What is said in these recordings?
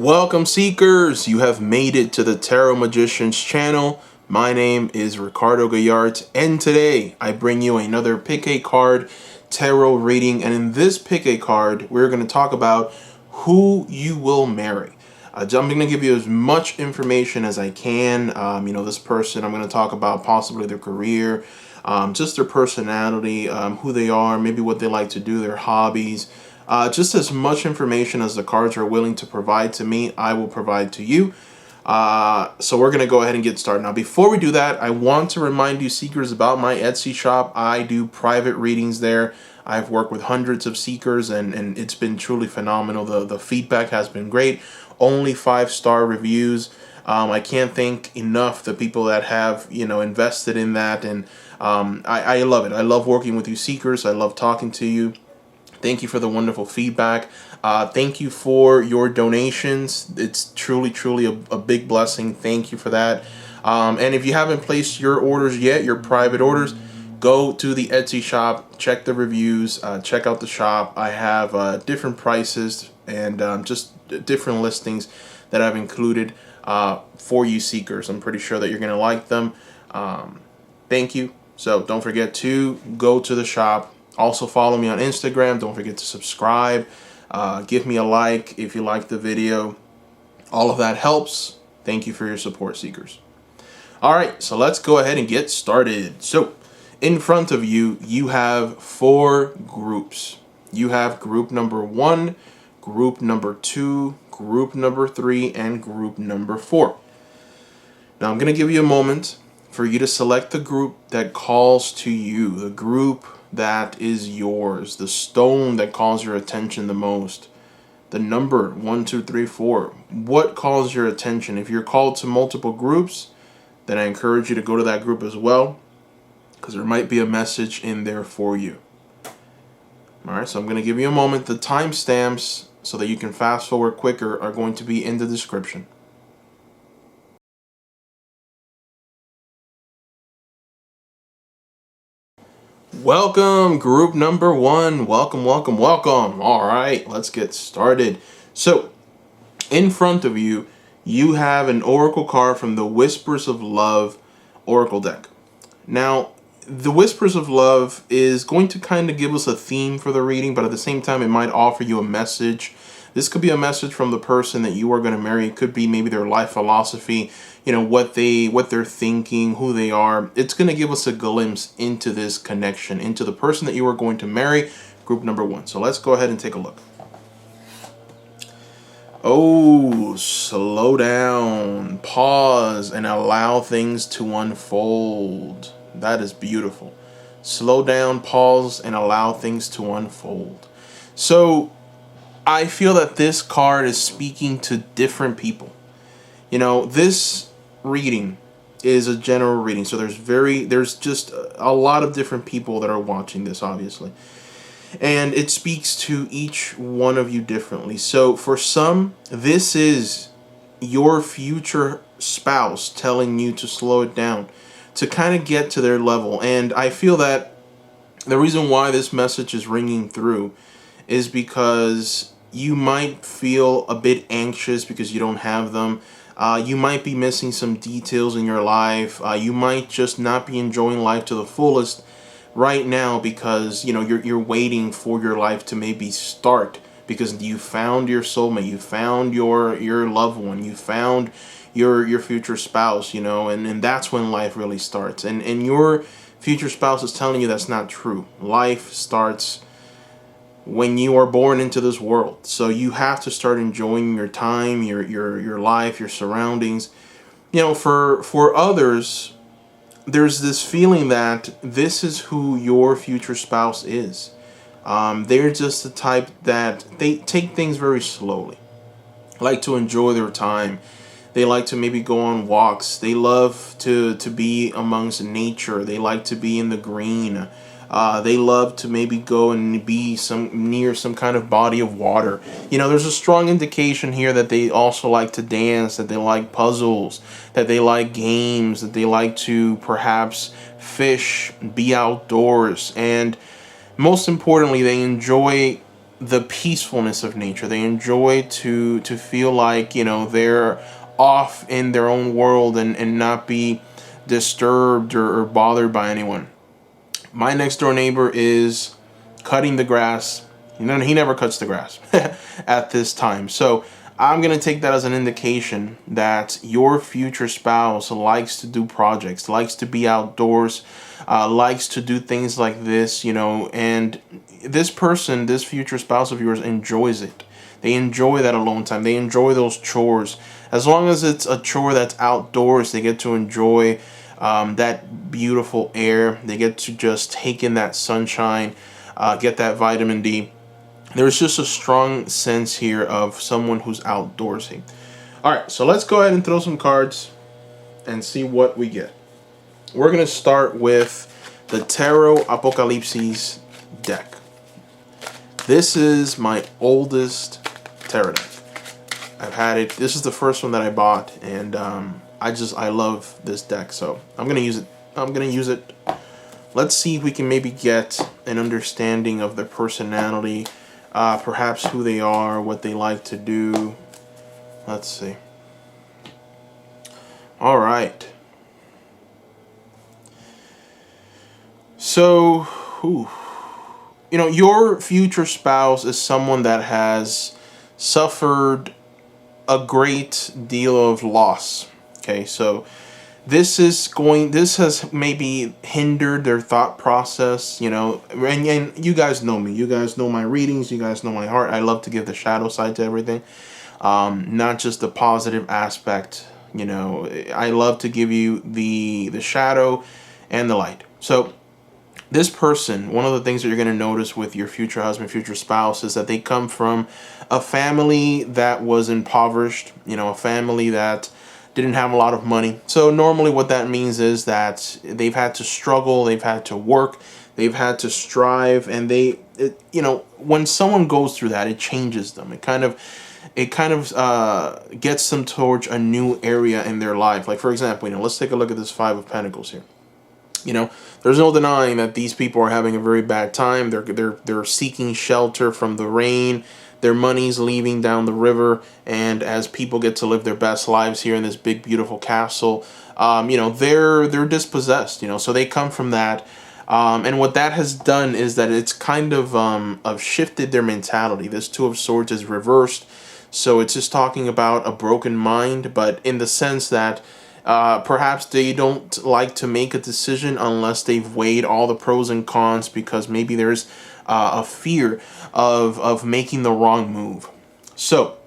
Welcome, seekers! You have made it to the Tarot Magicians channel. My name is Ricardo Gallart, and today I bring you another Pick a Card tarot reading. And in this Pick a Card, we're going to talk about who you will marry. I'm going to give you as much information as I can. This person, I'm going to talk about possibly their career, just their personality, who they are, maybe what they like to do, their hobbies. Just as much information as the cards are willing to provide to me, I will provide to you. So we're going to go ahead and get started. Now, before we do that, I want to remind you, seekers, about my Etsy shop. I do private readings there. I've worked with hundreds of seekers, and it's been truly phenomenal. The feedback has been great. Only 5-star reviews. I can't thank enough the people that have, invested in that. And I love it. I love working with you, seekers. I love talking to you. Thank you for the wonderful feedback. Thank you for your donations. It's truly a big blessing. Thank you for that. And if you haven't placed your orders yet, your private orders, go to the Etsy shop, check the reviews, check out the shop. I have different prices and just different listings that I've included for you seekers. I'm pretty sure that you're going to like them. Thank you. So don't forget to go to the shop. Also follow me on Instagram. Don't forget to subscribe. Give me a like if you like the video. All of that helps. Thank you for your support, seekers. All right, so let's go ahead and get started. So in front of you, you have 4 groups. You have group number 1, group number 2, group number 3, and group number 4. Now I'm going to give you a moment for you to select the group that calls to you, the group that is yours, the stone that calls your attention the most, the number 1, 2, 3, 4. What calls your attention? If you're called to multiple groups, then I encourage you to go to that group as well, because there might be a message in there for you. All right, so I'm going to give you a moment. The timestamps, so that you can fast forward quicker, are going to be in the description. Welcome, group number 1. Welcome. All right, let's get started. So, in front of you, you have an oracle card from the Whispers of Love oracle deck. Now, the Whispers of Love is going to kind of give us a theme for the reading, but at the same time, it might offer you a message. This could be a message from the person that you are going to marry. It could be maybe their life philosophy, what they're thinking, who they are. It's going to give us a glimpse into this connection, into the person that you are going to marry, group number 1. So let's go ahead and take a look. Oh, slow down, pause, and allow things to unfold. That is beautiful. Slow down, pause, and allow things to unfold. So I feel that this card is speaking to different people. This reading is a general reading, so there's just a lot of different people that are watching this, obviously. And it speaks to each one of you differently. So for some, this is your future spouse telling you to slow it down, to kind of get to their level. And I feel that the reason why this message is ringing through is because you might feel a bit anxious because you don't have them. You might be missing some details in your life. You might just not be enjoying life to the fullest right now because you're waiting for your life to maybe start, because you found your soulmate, you found your loved one, you found your future spouse, and that's when life really starts. And your future spouse is telling you that's not true. Life starts when you are born into this world. So you have to start enjoying your time, your life, your surroundings. For others, there's this feeling that this is who your future spouse is. They're just the type that they take things very slowly, like to enjoy their time. They like to maybe go on walks. They love to be amongst nature. They like to be in the green. They love to maybe go and be near some kind of body of water. There's a strong indication here that they also like to dance, that they like puzzles, that they like games, that they like to perhaps fish, be outdoors, and most importantly, they enjoy the peacefulness of nature. They enjoy to feel like, they're off in their own world and not be disturbed or bothered by anyone. My next door neighbor is cutting the grass. He never cuts the grass at this time. So I'm going to take that as an indication that your future spouse likes to do projects, likes to be outdoors, likes to do things like this, and this person, this future spouse of yours, enjoys it. They enjoy that alone time. They enjoy those chores. As long as it's a chore that's outdoors, they get to enjoy that beautiful air. They get to just take in that sunshine, get that vitamin D. There's just a strong sense here of someone who's outdoorsy. All right, so let's go ahead and throw some cards and see what we get. We're going to start with the Tarot Apocalypses deck. This is my oldest tarot deck. I've had it. This is the first one that I bought, and I love this deck, so I'm going to use it. Let's see if we can maybe get an understanding of their personality, perhaps who they are, what they like to do. Let's see. All right. So, your future spouse is someone that has suffered a great deal of loss. Okay, so this has maybe hindered their thought process, and you guys know me. You guys know my readings. You guys know my heart. I love to give the shadow side to everything, not just the positive aspect. I love to give you the shadow and the light. So this person, one of the things that you're going to notice with your future husband, future spouse, is that they come from a family that was impoverished, a family that didn't have a lot of money. So normally what that means is that they've had to struggle, they've had to work, they've had to strive, and when someone goes through that, it changes them. It kind of gets them towards a new area in their life. Like, for example, let's take a look at this Five of Pentacles here. There's no denying that these people are having a very bad time. They're seeking shelter from the rain. Their money's leaving down the river, and as people get to live their best lives here in this big, beautiful castle, they're dispossessed. So they come from that, and what that has done is that it's kind of shifted their mentality. This Two of Swords is reversed, so it's just talking about a broken mind, but in the sense that perhaps they don't like to make a decision unless they've weighed all the pros and cons, because maybe there's a fear of making the wrong move. So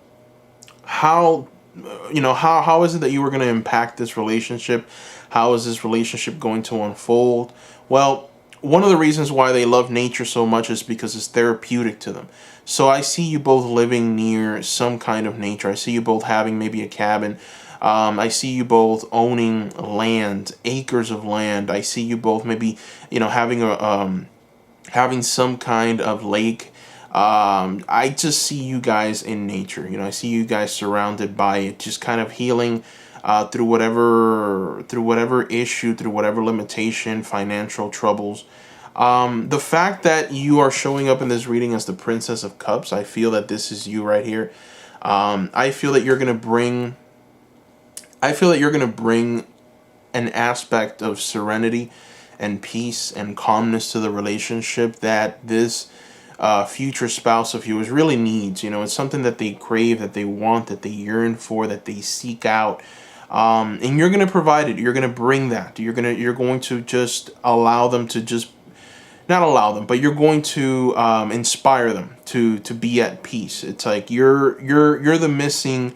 how is it that you were going to impact this relationship? How is this relationship going to unfold? Well, one of the reasons why they love nature so much is because it's therapeutic to them. So I see you both living near some kind of nature. I see you both having maybe a cabin. I see you both owning land, acres of land. I see you both maybe, having some kind of lake. I just see you guys in nature. I see you guys surrounded by it, just kind of healing through whatever issue, through whatever limitation, financial troubles. The fact that you are showing up in this reading as the Princess of Cups, I feel that this is you right here. I feel that you're going to bring an aspect of serenity and peace and calmness to the relationship that this future spouse of yours really needs. It's something that they crave, that they want, that they yearn for, that they seek out. And you're going to provide it. You're going to bring that. You're going to just allow them to just, not allow them, but you're going to inspire them to be at peace. It's like you're the missing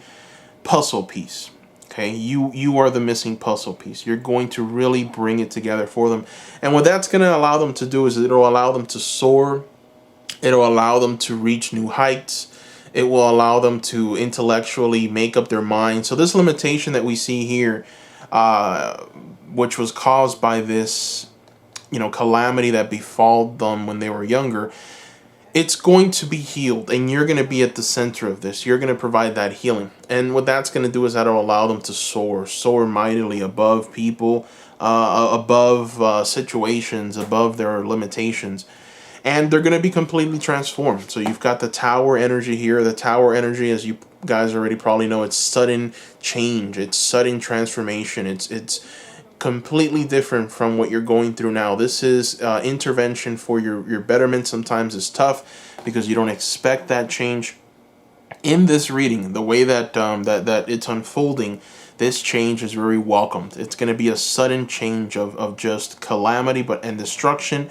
puzzle piece. Okay, you are the missing puzzle piece. You're going to really bring it together for them. And what that's going to allow them to do is it'll allow them to soar. It'll allow them to reach new heights. It will allow them to intellectually make up their mind. So this limitation that we see here, which was caused by this, calamity that befall them when they were younger, it's going to be healed, and you're going to be at the center of this. You're going to provide that healing. And what that's going to do is that'll allow them to soar mightily above people, above situations, above their limitations. and they're going to be completely transformed. So you've got the Tower energy here. The Tower energy, as you guys already probably know, it's sudden change, it's sudden transformation, it's completely different from what you're going through now. This is intervention for your betterment. Sometimes it's tough because you don't expect that change. In this reading, the way that that it's unfolding, this change is very welcomed. It's going to be a sudden change of just calamity and destruction,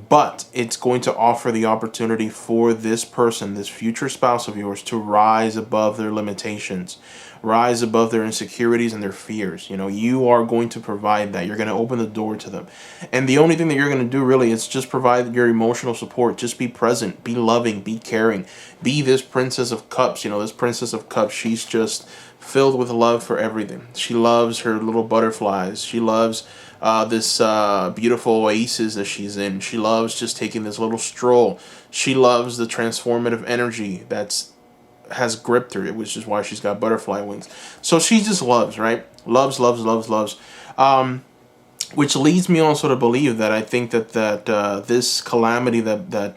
but it's going to offer the opportunity for this person, this future spouse of yours, to rise above their limitations, rise above their insecurities and their fears. You know, you are going to provide that. You're going to open the door to them. And the only thing that you're going to do really is just provide your emotional support. Just be present, be loving, be caring, be this Princess of Cups. You know, this Princess of Cups, she's just filled with love for everything. She loves her little butterflies. She loves this beautiful oasis that she's in. She loves just taking this little stroll. She loves the transformative energy has gripped her, which is why she's got butterfly wings. So she just loves, right? Loves, loves, loves, loves. Which leads me also to believe that I think that this calamity that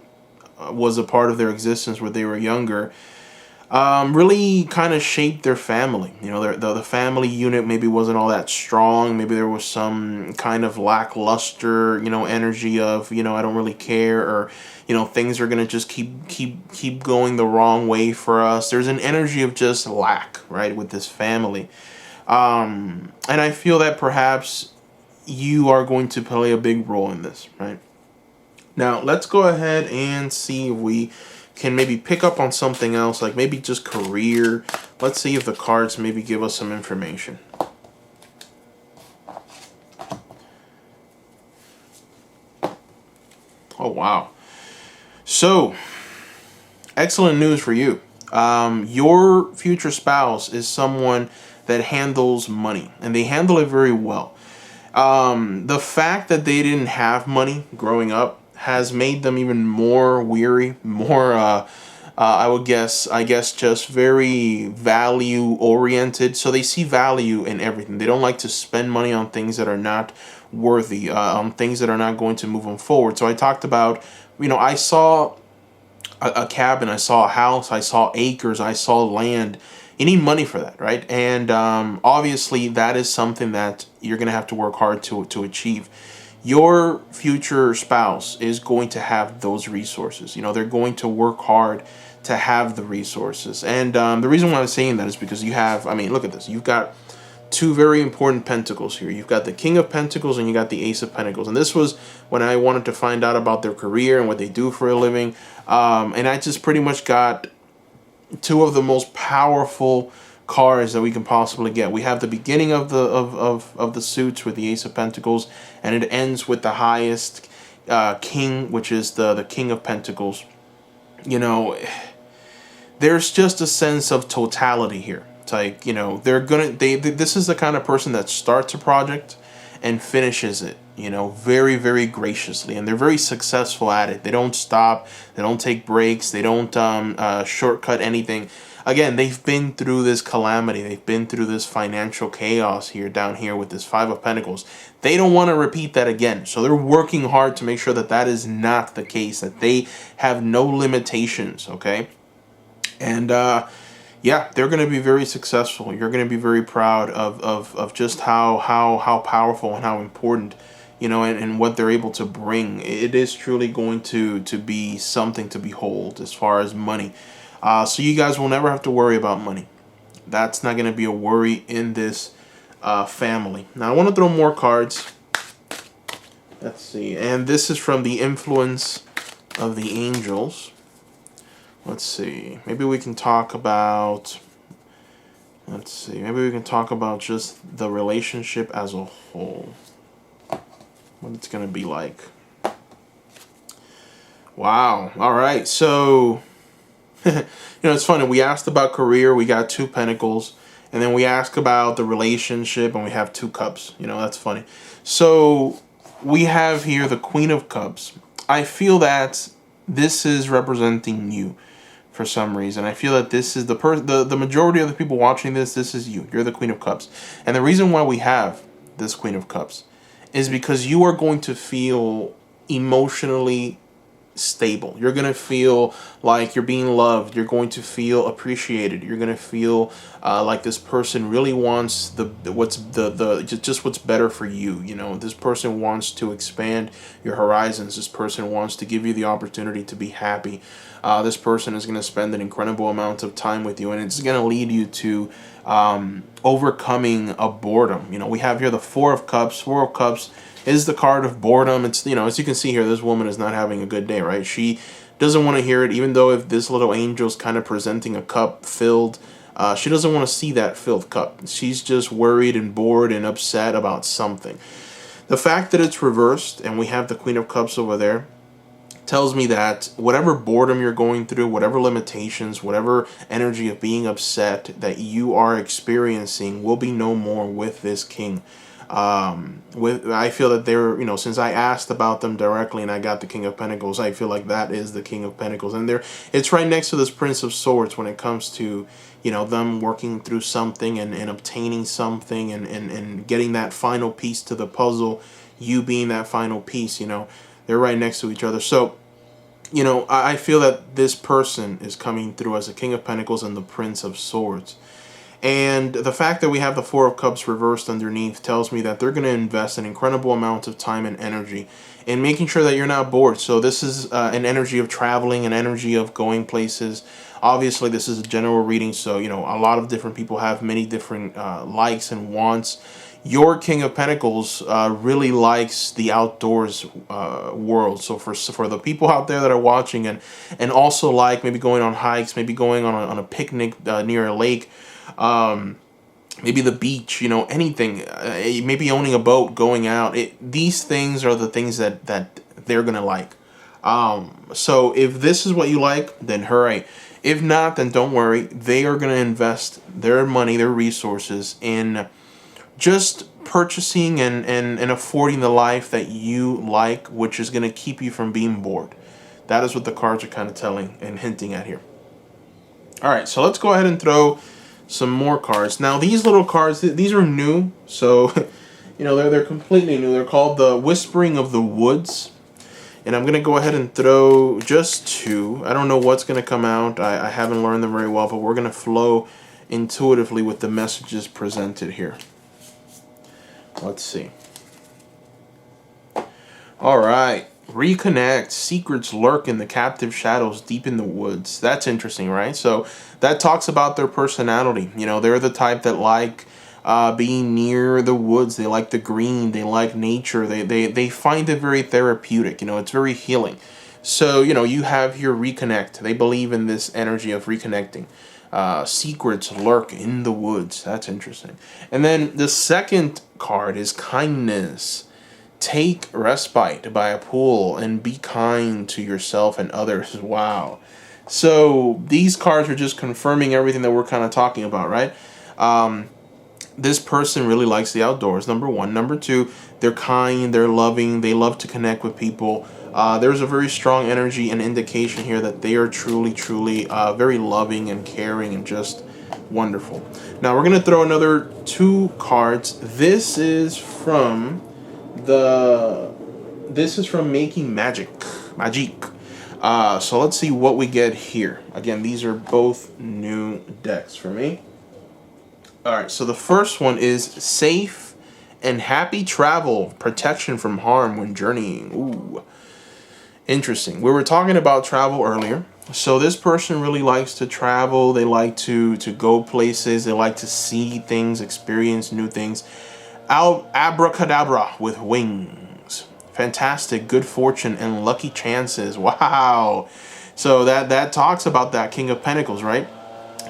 was a part of their existence when they were younger really kind of shaped their family. You know, the family unit maybe wasn't all that strong. Maybe there was some kind of lackluster, you know, energy of, you know, I don't really care, or, you know, things are gonna just keep going the wrong way for us. There's an energy of just lack, right, with this family, and I feel that perhaps you are going to play a big role in this, right? Now let's go ahead and see if we can maybe pick up on something else, like maybe just career. Let's see if the cards maybe give us some information. Oh, wow. So, excellent news for you. Your future spouse is someone that handles money, and they handle it very well. The fact that they didn't have money growing up has made them even more weary, more I guess just very value oriented. So they see value in everything. They don't like to spend money on things that are not worthy, on things that are not going to move them forward. So I talked about, you know, I saw a cabin, I saw a house, I saw acres, I saw land. You need money for that, right? And obviously that is something that you're going to have to work hard to achieve. Your future spouse is going to have those resources. You know, they're going to work hard to have the resources. And the reason why I'm saying that is because you have, I mean, look at this. You've got two very important pentacles here. You've got the King of Pentacles and you got the Ace of Pentacles. And this was when I wanted to find out about their career and what they do for a living. And I just pretty much got two of the most powerful cards that we can possibly get. We have the beginning of the suits with the Ace of Pentacles, and it ends with the highest king, which is the King of Pentacles. You know, there's just a sense of totality here. It's like, you know, this is the kind of person that starts a project and finishes it, you know, very, very graciously, and they're very successful at it. They don't stop, they don't take breaks, they don't shortcut anything. Again, they've been through this calamity. They've been through this financial chaos down here with this Five of Pentacles. They don't want to repeat that again. So they're working hard to make sure that that is not the case, that they have no limitations, okay? And yeah, they're going to be very successful. You're going to be very proud of just how powerful and how important, you know, and what they're able to bring. It is truly going to be something to behold as far as money. So you guys will never have to worry about money. That's not going to be a worry in this family. Now I want to throw more cards. Let's see. And this is from the influence of the angels. Let's see. Maybe we can talk about... Let's see. Maybe we can talk about just the relationship as a whole. What it's going to be like. Wow. All right. So... you know, it's funny. We asked about career. We got two pentacles. And then we ask about the relationship. And we have two cups. You know, that's funny. So we have here the Queen of Cups. I feel that this is representing you for some reason. I feel that this is the majority of the people watching this. This is you. You're the Queen of Cups. And the reason why we have this Queen of Cups is because you are going to feel emotionally stable. You're going to feel like you're being loved. You're going to feel appreciated. You're going to feel like this person really wants just what's better for you. You know, this person wants to expand your horizons. This person wants to give you the opportunity to be happy. This person is going to spend an incredible amount of time with you, and it's going to lead you to overcoming a boredom. You know, we have here the Four of Cups. Four of Cups is the card of boredom. It's, you know, as you can see here, this woman is not having a good day, right? She doesn't want to hear it, even though if this little angel's kind of presenting a cup filled, she doesn't want to see that filled cup. She's just worried and bored and upset about something. The fact that it's reversed and we have the Queen of Cups over there tells me that whatever boredom you're going through, whatever limitations, whatever energy of being upset that you are experiencing will be no more with this king. I feel that they're, you know, since I asked about them directly and I got the King of Pentacles, I feel like that is the King of Pentacles, and it's right next to this Prince of Swords when it comes to, you know, them working through something and obtaining something and getting that final piece to the puzzle, you being that final piece. You know, they're right next to each other. So, you know, I feel that this person is coming through as the King of Pentacles and the Prince of Swords. And the fact that we have the Four of Cups reversed underneath tells me that they're going to invest an incredible amount of time and energy in making sure that you're not bored. So this is an energy of traveling, an energy of going places. Obviously, this is a general reading, so, you know, a lot of different people have many different likes and wants. Your King of Pentacles really likes the outdoors world. So for the people out there that are watching and also like maybe going on hikes, maybe going on a picnic near a lake, maybe the beach, you know, anything, maybe owning a boat, going out. These things are the things that they're gonna like. So if this is what you like, then hooray. If not, then don't worry. They are gonna invest their money, their resources in just purchasing and affording the life that you like, which is gonna keep you from being bored. That is what the cards are kind of telling and hinting at here. All right, so let's go ahead and throw some more cards. Now these little cards, these are new, so you know, they're completely new. They're called the Whispering of the Woods, and I'm gonna go ahead and throw just two. I don't know what's gonna come out. I haven't learned them very well, but we're gonna flow intuitively with the messages presented here. Let's see. All right. Reconnect. Secrets lurk in the captive shadows deep in the woods. That's interesting, right? So that talks about their personality. You know, they're the type that like being near the woods. They like the green. They like nature. They find it very therapeutic. You know, it's very healing. So, you know, you have here reconnect. They believe in this energy of reconnecting. Secrets lurk in the woods. That's interesting. And then the second card is kindness. Take respite by a pool and be kind to yourself and others. Wow. So these cards are just confirming everything that we're kind of talking about, right? This person really likes the outdoors, number one. Number two, they're kind, they're loving, they love to connect with people. There's a very strong energy and indication here that they are truly, truly very loving and caring and just wonderful. Now we're going to throw another two cards. This is from Making Magic. So let's see what we get here. Again, these are both new decks for me. All right, so the first one is safe and happy travel, protection from harm when journeying. Ooh, interesting. We were talking about travel earlier. So this person really likes to travel. They like to go places. They like to see things, experience new things. Abracadabra with wings. Fantastic, good fortune and lucky chances. Wow. So that talks about that King of Pentacles, right?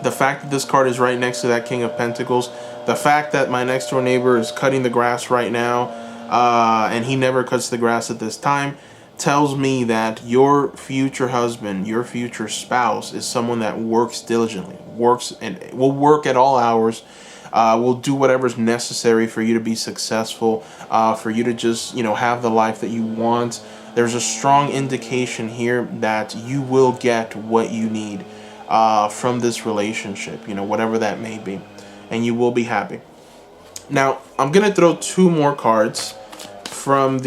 The fact that this card is right next to that King of Pentacles, the fact that my next door neighbor is cutting the grass right now, and he never cuts the grass at this time, tells me that your future husband, your future spouse is someone that works diligently, works and will work at all hours, will do whatever's necessary for you to be successful, for you to just, you know, have the life that you want. There's a strong indication here that you will get what you need from this relationship, you know, whatever that may be, and you will be happy. Now, I'm going to throw two more cards from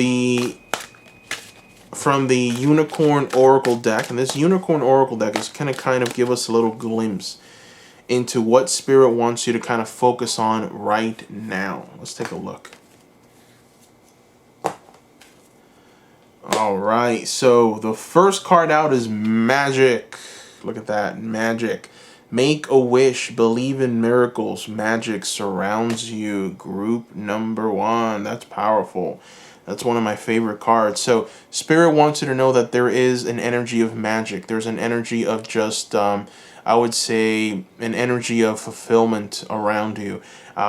from the Unicorn Oracle deck. And this Unicorn Oracle deck is going to kind of give us a little glimpse into what Spirit wants you to kind of focus on right now. Let's take a look. All right, so the first card out is Magic. Look at that, Magic. Make a wish, believe in miracles. Magic surrounds you. Group number 1. That's powerful. That's one of my favorite cards. So Spirit wants you to know that there is an energy of magic. There's an energy of just, I would say, an energy of fulfillment around you.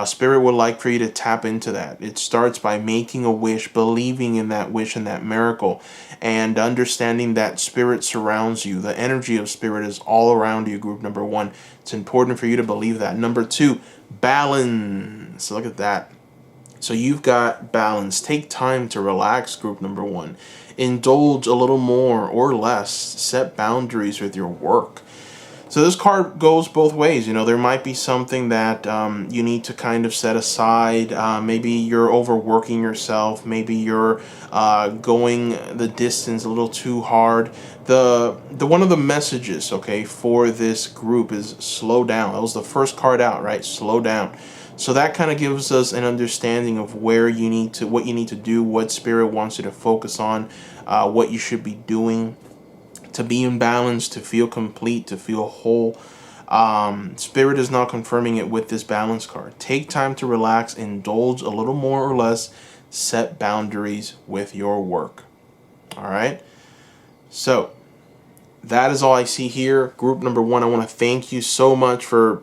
Spirit would like for you to tap into that. It starts by making a wish, believing in that wish and that miracle, and understanding that Spirit surrounds you. The energy of Spirit is all around you, group number 1. It's important for you to believe that. Number 2, balance. Look at that. So you've got balance. Take time to relax, group number 1. Indulge a little more or less. Set boundaries with your work. So this card goes both ways. You know, there might be something that you need to kind of set aside. Maybe you're overworking yourself. Maybe you're going the distance a little too hard. The one of the messages, okay, for this group is slow down. That was the first card out, right? Slow down. So that kind of gives us an understanding of where you need to, what you need to do, what Spirit wants you to focus on, what you should be doing to be in balance, to feel complete, to feel whole. Spirit is now confirming it with this balance card. Take time to relax, indulge a little more or less, set boundaries with your work. All right. So that is all I see here. Group number 1, I want to thank you so much for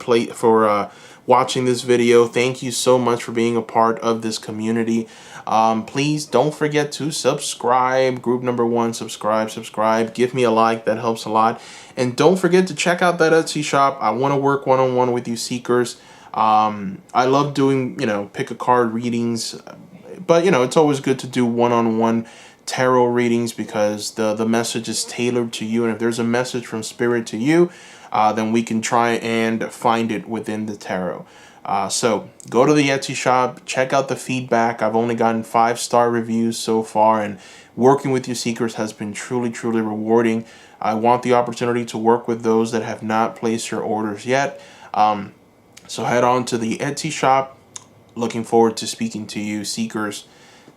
watching this video. Thank you so much for being a part of this community. Please don't forget to subscribe. Group number 1, subscribe. Give me a like. That helps a lot. And don't forget to check out that Etsy shop. I want to work one-on-one with you seekers. I love doing, pick a card readings, but it's always good to do one-on-one tarot readings because the message is tailored to you. And if there's a message from Spirit to you, then we can try and find it within the tarot. So go to the Etsy shop, check out the feedback. I've only gotten 5-star reviews so far, and working with you seekers has been truly, truly rewarding. I want the opportunity to work with those that have not placed your orders yet. So head on to the Etsy shop. Looking forward to speaking to you seekers.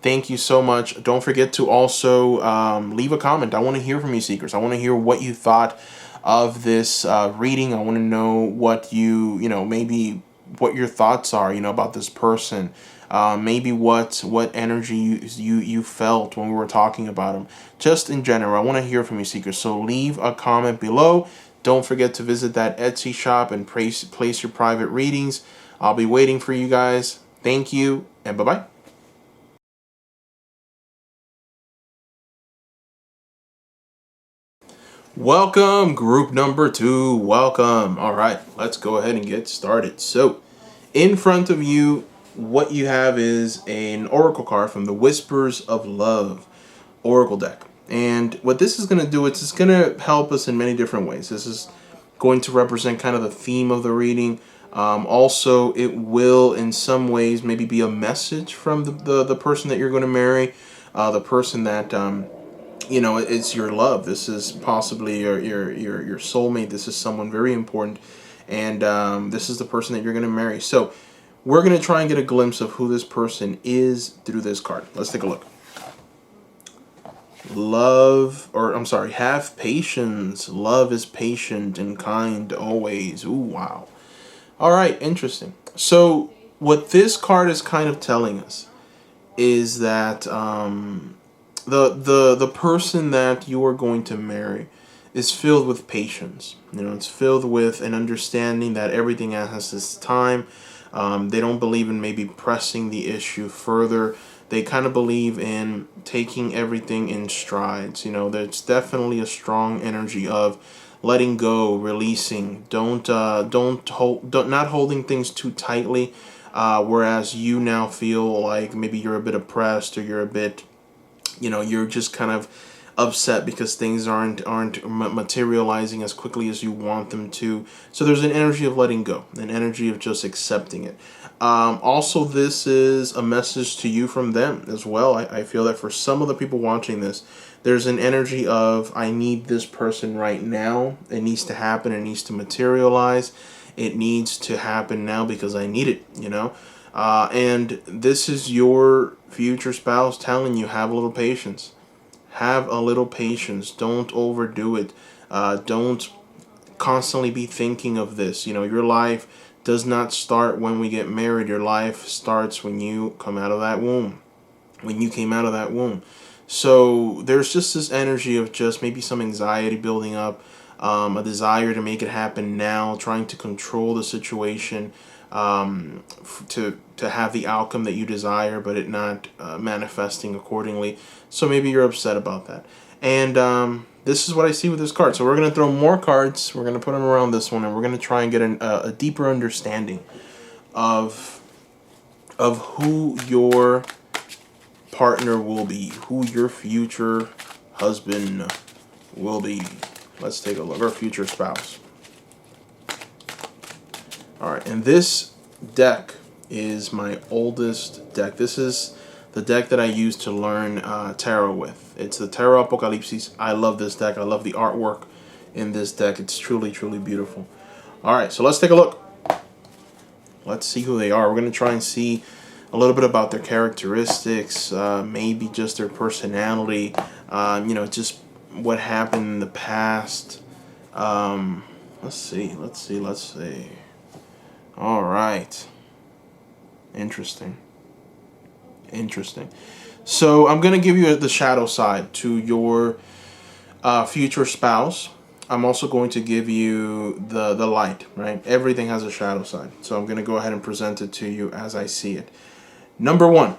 Thank you so much. Don't forget to also leave a comment. I want to hear from you seekers. I want to hear what you thought of this reading. I want to know what maybe what your thoughts are, about this person. Maybe what energy you felt when we were talking about them. Just in general, I want to hear from you seekers. So leave a comment below. Don't forget to visit that Etsy shop and place your private readings. I'll be waiting for you guys. Thank you, and bye-bye. Welcome, group number 2. Welcome. All right, let's go ahead and get started. So, in front of you, what you have is an oracle card from the Whispers of Love oracle deck. And what this is going to do, it's going to help us in many different ways. This is going to represent kind of the theme of the reading. Also, it will, in some ways, maybe be a message from the person that you're going to marry, the person that it's your love. This is possibly your soulmate. This is someone very important, and this is the person that you're going to marry. So we're going to try and get a glimpse of who this person is through this card. Let's take a look. Have patience. Love is patient and kind always. Ooh, wow. All right, interesting. So what this card is kind of telling us is that the person that you are going to marry is filled with patience. It's filled with an understanding that everything has its time. They don't believe in maybe pressing the issue further. They kind of believe in taking everything in strides. There's definitely a strong energy of letting go, releasing. Not holding things too tightly. Whereas you now feel like maybe you're a bit oppressed, or you're a bit, you're just kind of upset because things aren't materializing as quickly as you want them to. So there's an energy of letting go, an energy of just accepting it. Also, this is a message to you from them as well. I feel that for some of the people watching this, there's an energy of, I need this person right now. It needs to happen. It needs to materialize. It needs to happen now because I need it, you know? And this is your future spouse telling you, have a little patience. Have a little patience. Don't overdo it. Don't constantly be thinking of this. You know, your life does not start when we get married. Your life starts when you come out of that womb. When you came out of that womb. So there's just this energy of just maybe some anxiety building up, a desire to make it happen now, trying to control the situation, to have the outcome that you desire, but it not manifesting accordingly. So maybe you're upset about that. And this is what I see with this card. So we're going to throw more cards. We're going to put them around this one, and we're going to try and get a deeper understanding of who your partner will be, who your future husband will be. Let's take a look. Our future spouse. All right, and this deck is my oldest deck. This is the deck that I use to learn tarot with. It's the Tarot Apocalypsis. I love this deck. I love the artwork in this deck. It's truly, truly beautiful. All right, so let's take a look. Let's see who they are. We're going to try and see a little bit about their characteristics, maybe just their personality, you know, just what happened in the past. Let's see. All right. Interesting. So I'm going to give you the shadow side to your future spouse. I'm also going to give you the light, right? Everything has a shadow side. So I'm going to go ahead and present it to you as I see it. Number one,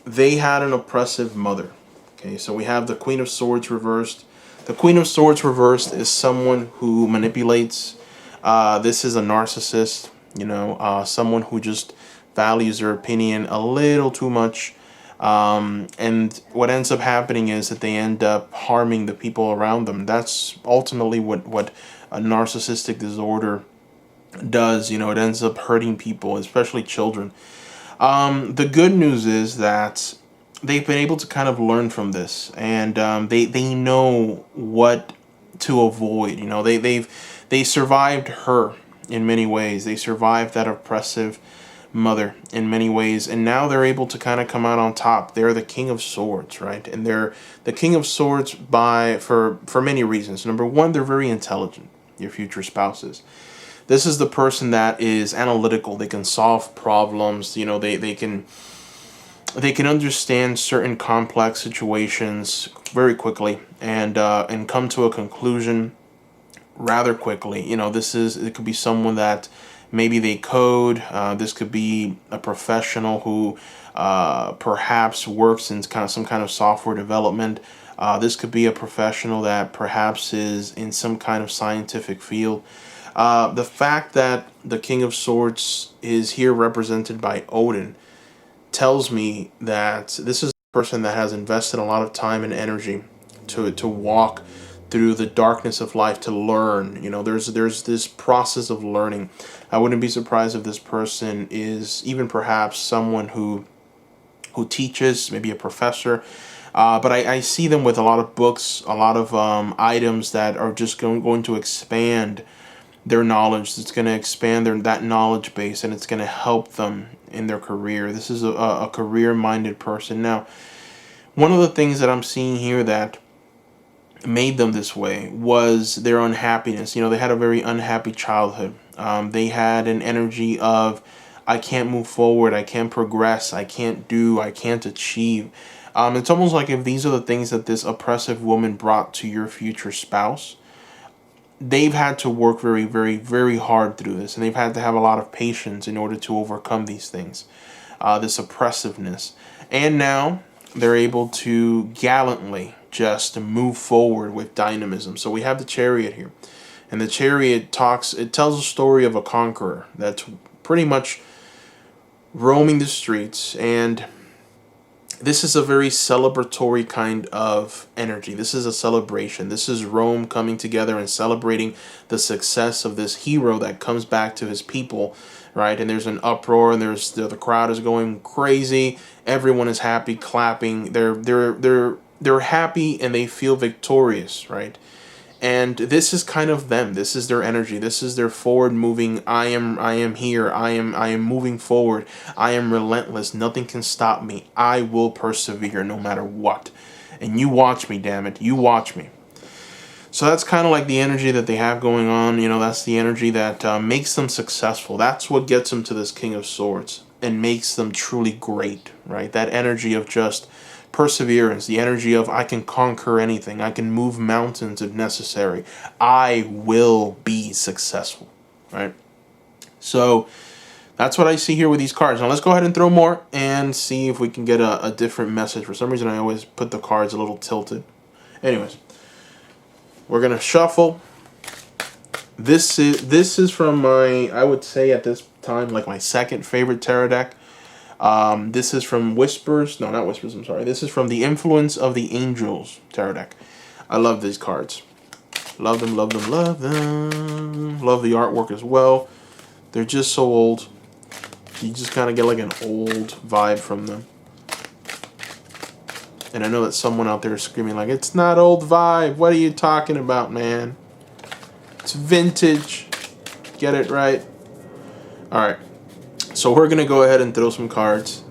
they had an oppressive mother. Okay, so we have the Queen of Swords reversed. The Queen of Swords reversed is someone who manipulates. This is a narcissist, you know, someone who just values their opinion a little too much. And what ends up happening is that they end up harming the people around them. That's ultimately what a narcissistic disorder does. You know, it ends up hurting people, especially children. The good news is that they've been able to kind of learn from this, and they know what to avoid. You know, they survived her in many ways. They survived that oppressive mother in many ways, and now they're able to kind of come out on top. They're the King of Swords, right? And they're the King of Swords for many reasons. Number one, they're very intelligent. Your future spouses. This is the person that is analytical. They can solve problems. You know, they can understand certain complex situations very quickly and come to a conclusion rather quickly. You know, it could be someone that maybe they code. This could be a professional who perhaps works in some kind of software development. This could be a professional that perhaps is in some kind of scientific field. The fact that the King of Swords is here represented by Odin tells me that this is a person that has invested a lot of time and energy to walk through the darkness of life, to learn. You know, there's this process of learning. I wouldn't be surprised if this person is even perhaps someone who teaches, maybe a professor. But I see them with a lot of books, a lot of items that are just going to expand their knowledge. It's going to expand that knowledge base, and it's going to help them in their career. This is a career-minded person. Now, one of the things that I'm seeing here that made them this way was their unhappiness. You know, they had a very unhappy childhood. They had an energy of, I can't move forward, I can't progress, I can't achieve. It's almost like if these are the things that this oppressive woman brought to your future spouse, they've had to work very, very, very hard through this, and they've had to have a lot of patience in order to overcome these things, this oppressiveness. And now they're able to gallantly just move forward with dynamism. So we have the Chariot here, and the Chariot tells a story of a conqueror that's pretty much roaming the streets, and This is a very celebratory kind of energy. This is a celebration. This is Rome coming together and celebrating the success of this hero that comes back to his people, right? And there's an uproar, and there's the crowd is going crazy. Everyone is happy, clapping. They're happy and they feel victorious, right? And this is kind of them. This is their energy. This is their forward moving. I am here. I am moving forward. I am relentless. Nothing can stop me. I will persevere no matter what. And you watch me, damn it. You watch me. So that's kind of like the energy that they have going on. You know, that's the energy that makes them successful. That's what gets them to this King of Swords and makes them truly great, right? That energy of just perseverance, the energy of I can conquer anything, I can move mountains if necessary, I will be successful, right? So that's what I see here with these cards. Now let's go ahead and throw more and see if we can get a different message. For some reason I always put the cards a little tilted. Anyways, we're gonna shuffle. This is from my, I would say at this time, like my second favorite tarot deck. This is from Whispers. No, not Whispers, I'm sorry. This is from the Influence of the Angels tarot deck. I love these cards. Love them, love them, love them. Love the artwork as well. They're just so old. You just kind of get like an old vibe from them. And I know that someone out there is screaming like, it's not old vibe. What are you talking about, man? It's vintage. Get it right. All right. So we're going to go ahead and throw some cards,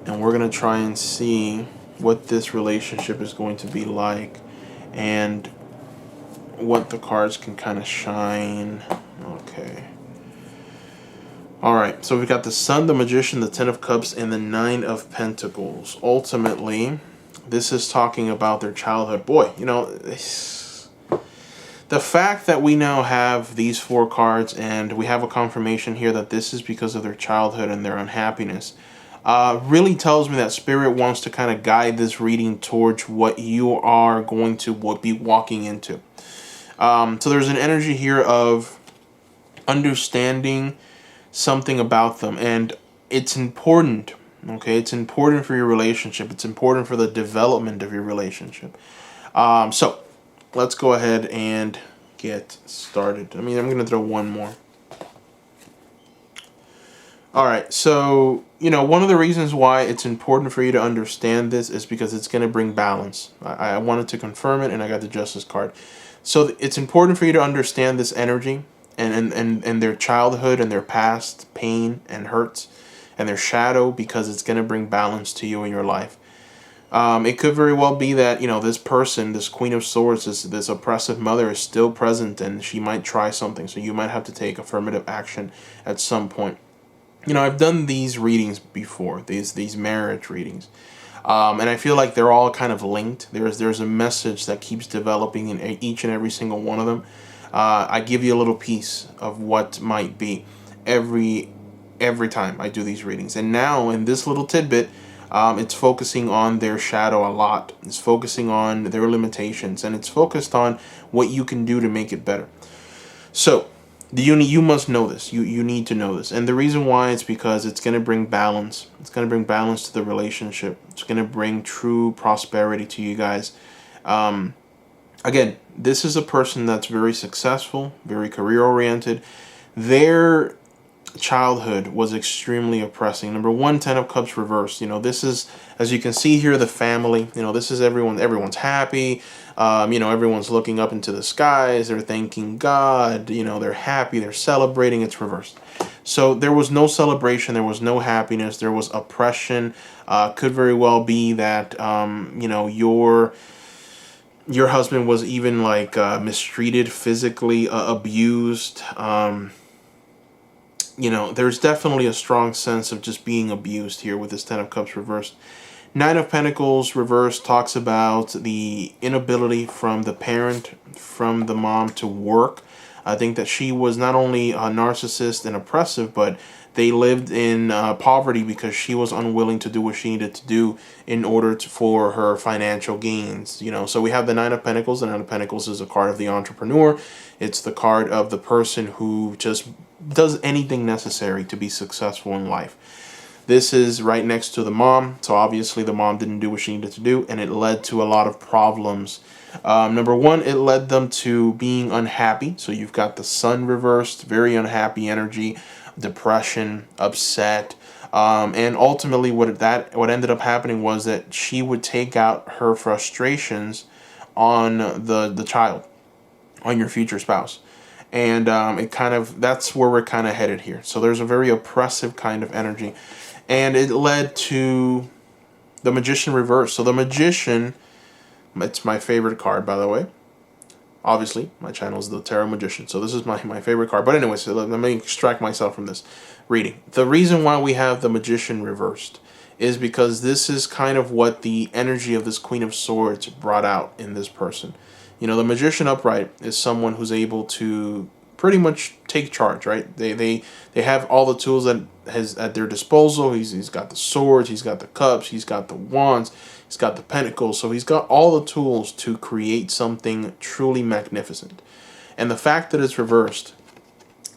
and we're going to try and see what this relationship is going to be like and what the cards can kind of shine. Okay. All right. So we've got the Sun, the Magician, the Ten of Cups, and the Nine of Pentacles. Ultimately, this is talking about their childhood. Boy, you know, the fact that we now have these four cards and we have a confirmation here that this is because of their childhood and their unhappiness really tells me that Spirit wants to kind of guide this reading towards what you are going to be walking into. So there's an energy here of understanding something about them, and it's important, okay? It's important for your relationship. It's important for the development of your relationship. So let's go ahead and get started. I mean, I'm going to throw one more. All right, so, you know, one of the reasons why it's important for you to understand this is because it's going to bring balance. I wanted to confirm it, and I got the Justice card. So it's important for you to understand this energy and their childhood and their past pain and hurts and their shadow, because it's going to bring balance to you in your life. It could very well be that, you know, this person, this Queen of Swords, this oppressive mother is still present, and she might try something. So you might have to take affirmative action at some point. You know, I've done these readings before, these marriage readings. And I feel like they're all kind of linked. There's a message that keeps developing in each and every single one of them. I give you a little piece of what might be every time I do these readings. And now in this little tidbit, it's focusing on their shadow a lot. It's focusing on their limitations, and it's focused on what you can do to make it better. So you must know this. You need to know this. And the reason why is because it's going to bring balance. It's going to bring balance to the relationship. It's going to bring true prosperity to you guys. Again, this is a person that's very successful, very career-oriented. Their childhood was extremely oppressing. Number one, Ten of Cups reversed. You know, this is, as you can see here, the family. You know, this is everyone's happy. You know, everyone's looking up into the skies. They're thanking God. You know, they're happy. They're celebrating. It's reversed. So there was no celebration. There was no happiness. There was oppression. Could very well be that, you know, your husband was even like mistreated, physically abused. You know, there's definitely a strong sense of just being abused here with this Ten of Cups reversed. Nine of Pentacles reversed talks about the inability from the parent, from the mom, to work. I think that she was not only a narcissist and oppressive, but they lived in poverty because she was unwilling to do what she needed to do in order for her financial gains. You know, so we have the Nine of Pentacles. The Nine of Pentacles is a card of the entrepreneur. It's the card of the person who just does anything necessary to be successful in life. This is right next to the mom, so obviously the mom didn't do what she needed to do, and it led to a lot of problems. Number one, it led them to being unhappy. So you've got the sun reversed, very unhappy energy, depression, upset. And ultimately, what ended up happening was that she would take out her frustrations on the child, on your future spouse. And that's where we're kind of headed here. So there's a very oppressive kind of energy. And it led to the Magician reverse. So the Magician, it's my favorite card, by the way. Obviously, my channel is the Tarot Magician, so this is my favorite card. But anyway, so let me extract myself from this reading. The reason why we have the Magician reversed is because this is kind of what the energy of this Queen of Swords brought out in this person. You know, the Magician upright is someone who's able to pretty much take charge, right? They have all the tools that has at their disposal. He's got the swords, he's got the cups, he's got the wands, he's got the pentacles. So he's got all the tools to create something truly magnificent. And the fact that it's reversed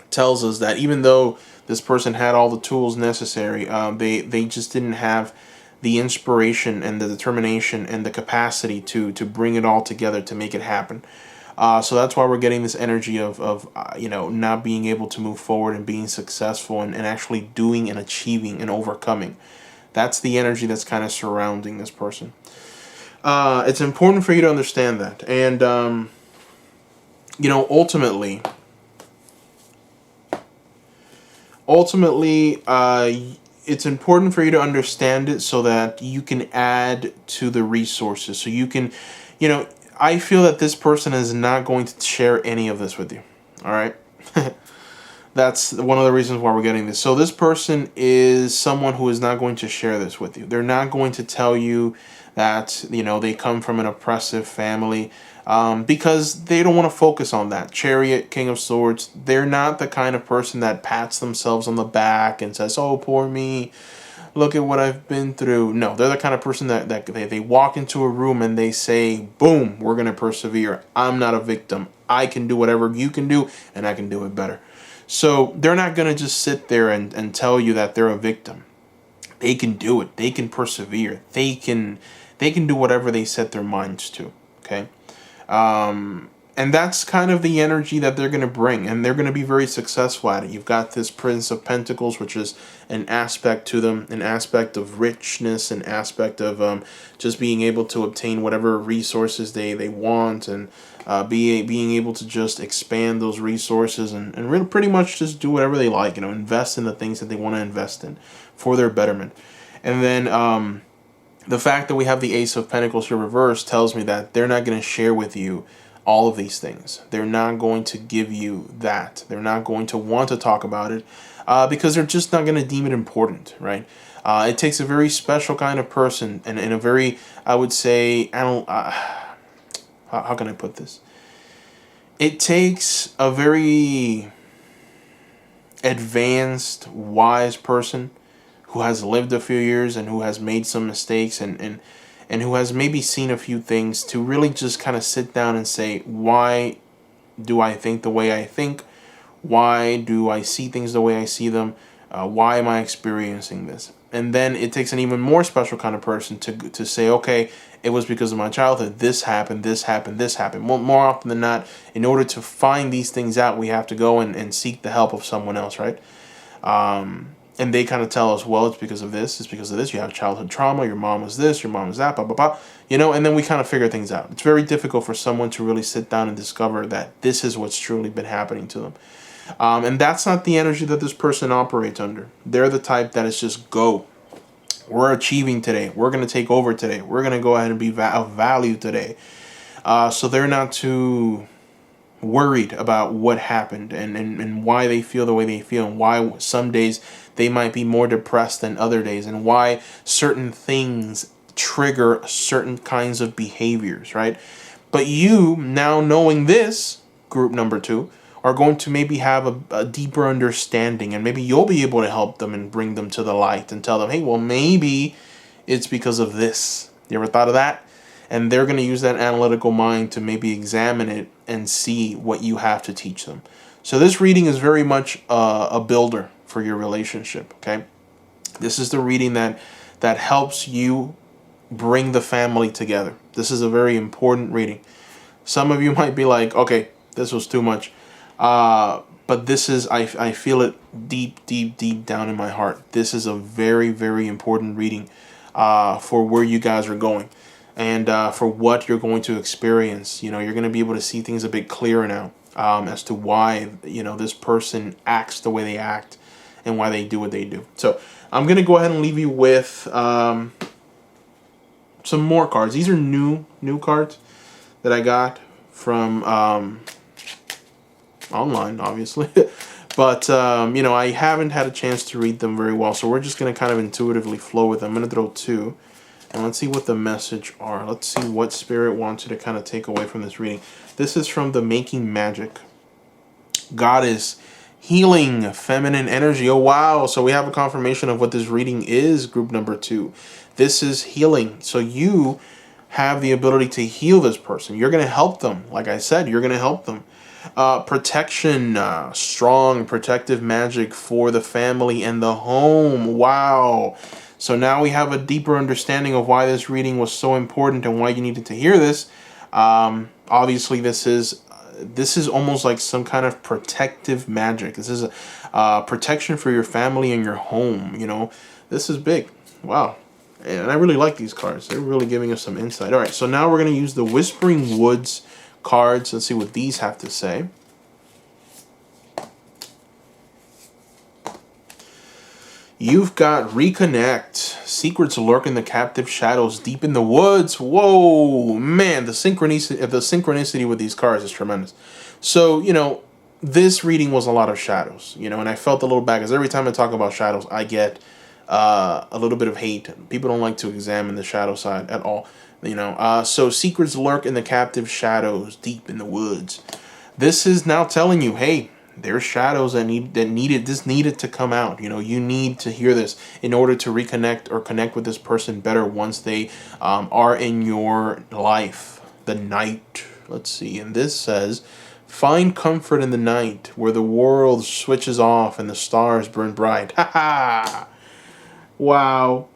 tells us that even though this person had all the tools necessary, they just didn't have the inspiration and the determination and the capacity to bring it all together to make it happen. So that's why we're getting this energy of not being able to move forward and being successful and actually doing and achieving and overcoming. That's the energy that's kind of surrounding this person. It's important for you to understand that. And, ultimately, it's important for you to understand it so that you can add to the resources. So you can, I feel that this person is not going to share any of this with you. All right. That's one of the reasons why we're getting this. So this person is someone who is not going to share this with you. They're not going to tell you that, they come from an oppressive family, because they don't want to focus on that. Chariot, King of Swords, they're not the kind of person that pats themselves on the back and says, oh, poor me, look at what I've been through. No, they're the kind of person that they walk into a room and they say, boom, we're going to persevere. I'm not a victim. I can do whatever you can do, and I can do it better. So they're not going to just sit there and tell you that they're a victim. They can do it. They can persevere. They can do whatever they set their minds to. Okay. And that's kind of the energy that they're going to bring, and they're going to be very successful at it. You've got this Prince of Pentacles, which is an aspect to them, an aspect of richness, an aspect of just being able to obtain whatever resources they want, and being able to just expand those resources and really pretty much just do whatever they like, invest in the things that they want to invest in for their betterment. And then the fact that we have the Ace of Pentacles here reversed tells me that they're not going to share with you all of these things. They're not going to give you that. They're not going to want to talk about it because they're just not going to deem it important, right? It takes a very special kind of person and a very, I would say, how can I put this? It takes a very advanced, wise person who has lived a few years and who has made some mistakes and who has maybe seen a few things to really just kind of sit down and say, why do I think the way I think? Why do I see things the way I see them? Why am I experiencing this? And then it takes an even more special kind of person to say, okay, it was because of my childhood. This happened, this happened, this happened. More often than not, in order to find these things out, we have to go and seek the help of someone else, right? And they kind of tell us, well, it's because of this, you have childhood trauma, your mom was this, your mom was that, blah, blah, blah. And then we kind of figure things out. It's very difficult for someone to really sit down and discover that this is what's truly been happening to them. And that's not the energy that this person operates under. They're the type that is just go. We're achieving today. We're going to take over today. We're going to go ahead and be of value today. So they're not too worried about what happened and why they feel the way they feel, and why some days they might be more depressed than other days, and why certain things trigger certain kinds of behaviors, right? But you, now knowing this, group number 2, are going to maybe have a deeper understanding, and maybe you'll be able to help them and bring them to the light and tell them, hey, well, maybe it's because of this. You ever thought of that? And they're going to use that analytical mind to maybe examine it and see what you have to teach them. So this reading is very much a builder for your relationship, okay? This is the reading that helps you bring the family together. This is a very important reading. Some of you might be like, okay, this was too much. But this is, I feel it deep, deep, deep down in my heart. This is a very, very important reading for where you guys are going and for what you're going to experience. You know, you're going to be able to see things a bit clearer now as to why, you know, this person acts the way they act and why they do what they do. So I'm going to go ahead and leave you with some more cards. These are new cards that I got from online, obviously. But, you know, I haven't had a chance to read them very well, so we're just going to kind of intuitively flow with them. I'm going to throw two, and let's see what the message are. Let's see what Spirit wants you to kind of take away from this reading. This is from the Making Magic. Goddess Healing Feminine Energy. Oh, wow. So we have a confirmation of what this reading is, group number 2. This is healing. So you have the ability to heal this person. You're going to help them. Like I said, you're going to help them. Protection, strong protective magic for the family and the home. Wow. So now we have a deeper understanding of why this reading was so important and why you needed to hear this. Obviously, this is almost like some kind of protective magic. This is a protection for your family and your home. You know, this is big. Wow. And I really like these cards. They're really giving us some insight. All right, so now we're going to use the Whispering Woods cards. Let's see what these have to say. You've got Reconnect. Secrets lurk in the captive shadows deep in the woods. Whoa, man, the synchronicity with these cards is tremendous. So, you know, this reading was a lot of shadows, you know, and I felt a little bad because every time I talk about shadows, I get a little bit of hate. People don't like to examine the shadow side at all, you know. So secrets lurk in the captive shadows deep in the woods. This is now telling you, hey, there's shadows that needed to come out. You know, you need to hear this in order to reconnect or connect with this person better once they are in your life. The night. Let's see. And this says, find comfort in the night where the world switches off and the stars burn bright. Ha ha! Wow.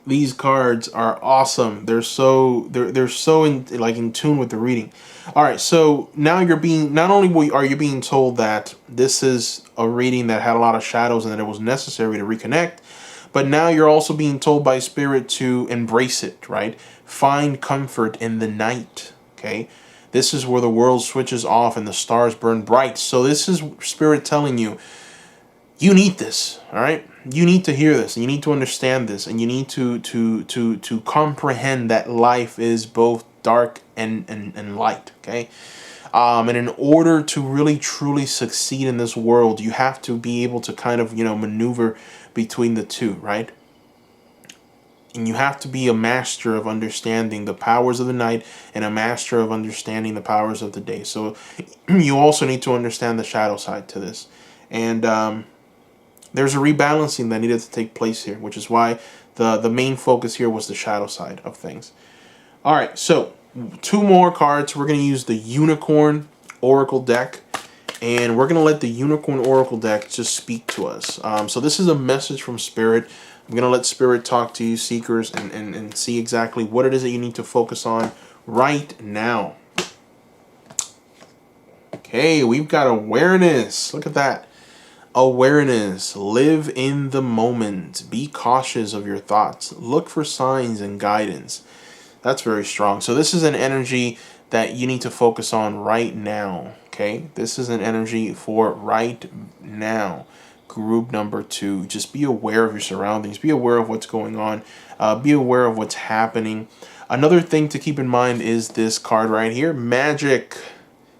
These cards are awesome. They're so in tune with the reading. All right, so now you're being, not only are you being told that this is a reading that had a lot of shadows and that it was necessary to reconnect, but now you're also being told by Spirit to embrace it, right? Find comfort in the night, okay? This is where the world switches off and the stars burn bright. So this is Spirit telling you, you need this, all right? You need to hear this, and you need to understand this, and you need to comprehend that life is both dark and light, okay? And in order to really truly succeed in this world, you have to be able to kind of, you know, maneuver between the two, right? And you have to be a master of understanding the powers of the night and a master of understanding the powers of the day. So you also need to understand the shadow side to this. And there's a rebalancing that needed to take place here, which is why the main focus here was the shadow side of things. All right, so 2 more cards. We're going to use the Unicorn Oracle deck, and we're going to let the Unicorn Oracle deck just speak to us. So this is a message from Spirit. I'm going to let Spirit talk to you, seekers, and see exactly what it is that you need to focus on right now. Okay, we've got awareness. Look at that. Awareness. Live in the moment. Be cautious of your thoughts. Look for signs and guidance. That's very strong. So this is an energy that you need to focus on right now. Okay, this is an energy for right now. Group number 2. Just be aware of your surroundings. Be aware of what's going on. Be aware of what's happening. Another thing to keep in mind is this card right here. Magic.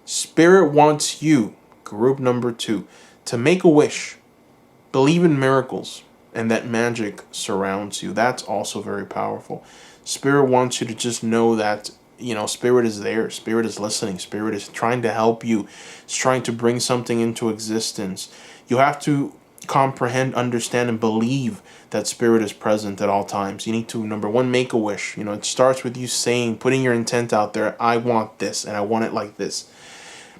Spirit wants you, group number 2, to make a wish. Believe in miracles and that magic surrounds you. That's also very powerful. Spirit wants you to just know that, you know, Spirit is there. Spirit is listening. Spirit is trying to help you. It's trying to bring something into existence. You have to comprehend, understand, and believe that Spirit is present at all times. You need to, number 1, make a wish. You know, it starts with you saying, putting your intent out there. I want this, and I want it like this.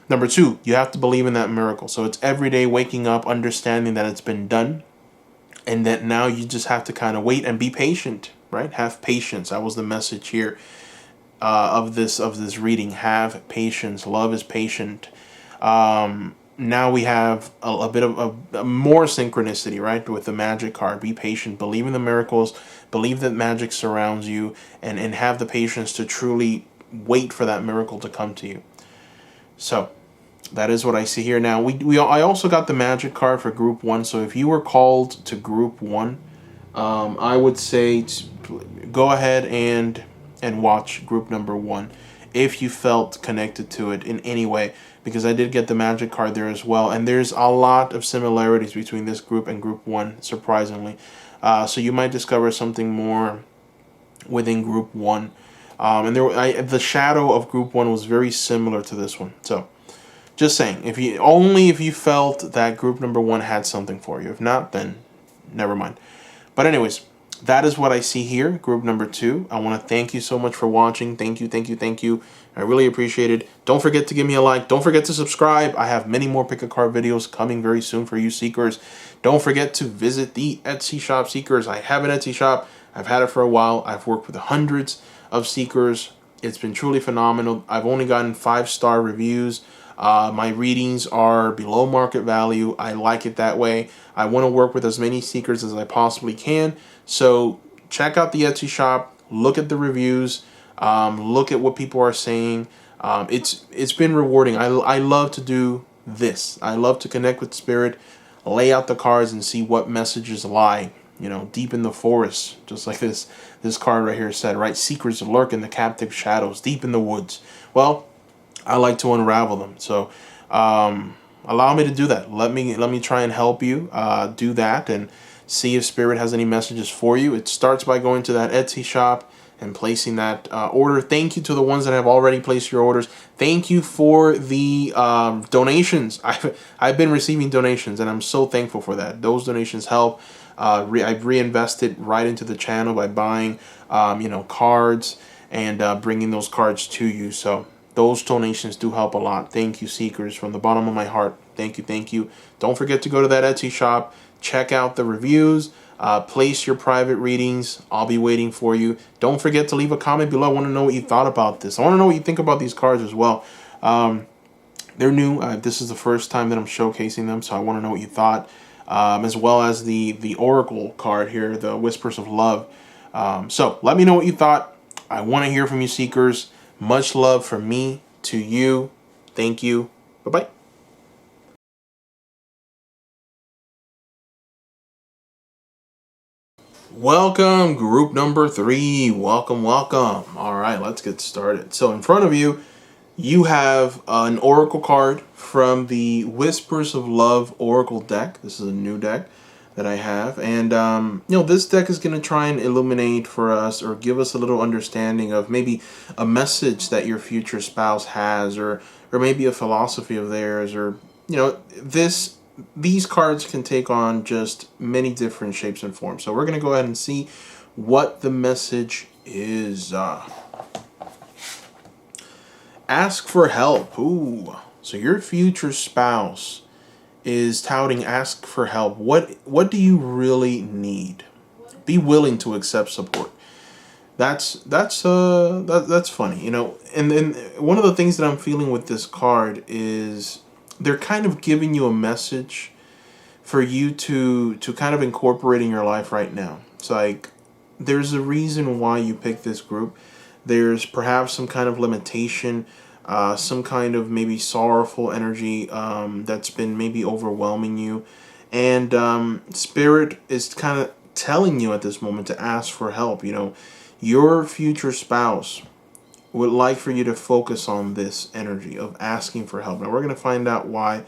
Number 2, you have to believe in that miracle. So it's every day waking up, understanding that it's been done. and that now you just have to kind of wait and be patient, right? Have patience. That was the message here of this reading. Have patience. Love is patient. Now we have a bit of a more synchronicity, right, with the magic card. Be patient. Believe in the miracles. Believe that magic surrounds you, and have the patience to truly wait for that miracle to come to you. So that is what I see here. Now I also got the magic card for group 1. So if you were called to group 1, I would say go ahead and watch group number 1 if you felt connected to it in any way, because I did get the magic card there as well, and there's a lot of similarities between this group and group 1, surprisingly. So you might discover something more within group 1. And the shadow of group 1 was very similar to this one. So just saying, if you felt that group number 1 had something for you. If not, then never mind. But anyways, that is what I see here, group number 2. I want to thank you so much for watching. Thank you, thank you, thank you. I really appreciate it. Don't forget to give me a like. Don't forget to subscribe. I have many more pick a card videos coming very soon for you seekers. Don't forget to visit the Etsy shop, seekers. I have an Etsy shop. I've had it for a while. I've worked with hundreds of seekers. It's been truly phenomenal. I've only gotten 5-star reviews. My readings are below market value. I like it that way. I want to work with as many seekers as I possibly can. So check out the Etsy shop. Look at the reviews. Look at what people are saying. It's been rewarding. I love to do this. I love to connect with spirit, lay out the cards, and see what messages lie, deep in the forest, just like this card right here said, right? Secrets lurk in the captive shadows, deep in the woods. Well, I like to unravel them. So allow me to do that. Let me try and help you do that and see if spirit has any messages for you. It starts by going to that Etsy shop and placing that order. Thank you to the ones that have already placed your orders. Thank you for the donations. I've been receiving donations, and I'm so thankful for that. Those donations help. I've reinvested right into the channel by buying cards and bringing those cards to you. So those donations do help a lot. Thank you, seekers, from the bottom of my heart. Thank you, thank you. Don't forget to go to that Etsy shop. Check out the reviews. Place your private readings. I'll be waiting for you. Don't forget to leave a comment below. I want to know what you thought about this. I want to know what you think about these cards as well. They're new. This is the first time that I'm showcasing them, so I want to know what you thought. As well as the Oracle card here, the Whispers of Love. So let me know what you thought. I want to hear from you, seekers. Much love from me to you. Thank you. Bye-bye. Welcome, group number 3. Welcome, welcome. All right, let's get started. So in front of you, you have an Oracle card from the Whispers of Love Oracle deck. This is a new deck that I have. And, this deck is going to try and illuminate for us or give us a little understanding of maybe a message that your future spouse has, or maybe a philosophy of theirs, or, these cards can take on just many different shapes and forms. So we're going to go ahead and see what the message is. Ask for help. Ooh. So your future spouse is touting ask for help. What do you really need? Be willing to accept support. That's funny, And then one of the things that I'm feeling with this card is they're kind of giving you a message for you to kind of incorporate in your life right now. It's like there's a reason why you picked this group. There's perhaps some kind of limitation, some kind of maybe sorrowful energy that's been maybe overwhelming you. And Spirit is kind of telling you at this moment to ask for help. Your future spouse would like for you to focus on this energy of asking for help. Now, we're going to find out why.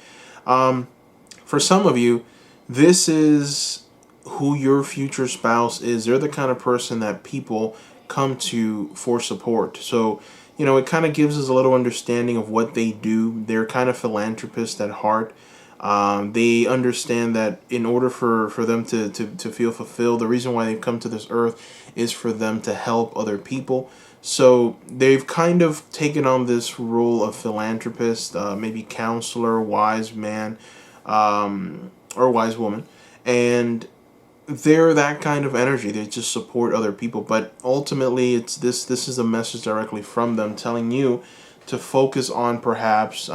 For some of you, this is who your future spouse is. They're the kind of person that people come to for support. So, it kind of gives us a little understanding of what they do. They're kind of philanthropists at heart. They understand that in order for them to feel fulfilled, the reason why they've come to this earth is for them to help other people. So they've kind of taken on this role of philanthropist, maybe counselor, wise man, or wise woman. And they're that kind of energy. They just support other people. But ultimately, it's this is a message directly from them telling you to focus on perhaps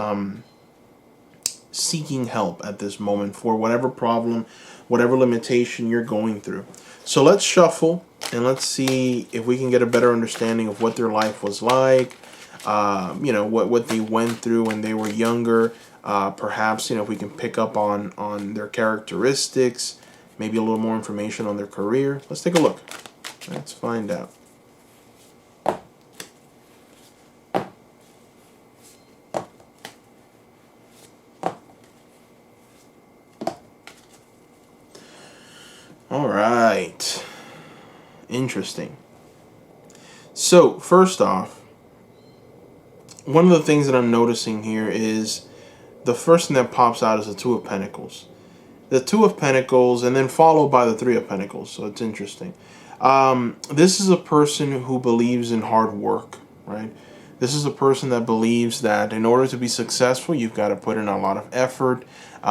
seeking help at this moment for whatever problem, whatever limitation you're going through. So let's shuffle and let's see if we can get a better understanding of what their life was like. What they went through when they were younger. Perhaps if we can pick up on their characteristics, maybe a little more information on their career. Let's take a look. Let's find out. All right. Interesting. So, first off, one of the things that I'm noticing here is the first thing that pops out is the Two of Pentacles. The Two of Pentacles, and then followed by the Three of Pentacles. So it's interesting. This is a person who believes in hard work, right? This is a person that believes that in order to be successful, you've got to put in a lot of effort.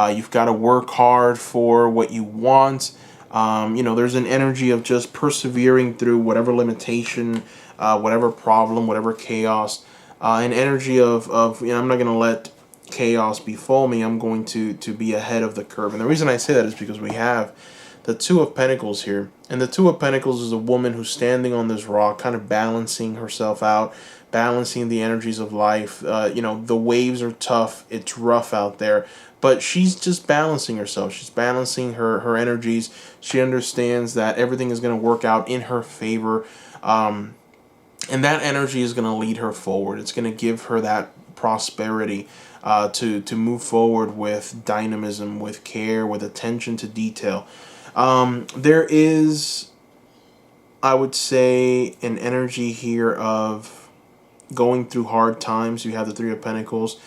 You've got to work hard for what you want. There's an energy of just persevering through whatever limitation, whatever problem, whatever chaos. An energy of I'm not going to let chaos befall me. I'm going to be ahead of the curve. And the reason I say that is because we have the Two of Pentacles here. And the Two of Pentacles is a woman who's standing on this rock, kind of balancing herself out, balancing the energies of life. The waves are tough. It's rough out there. But she's just balancing herself. She's balancing her energies. She understands that everything is going to work out in her favor. And that energy is going to lead her forward. It's going to give her that prosperity to move forward with dynamism, with care, with attention to detail. There is, I would say, an energy here of going through hard times. You have the Three of Pentacles,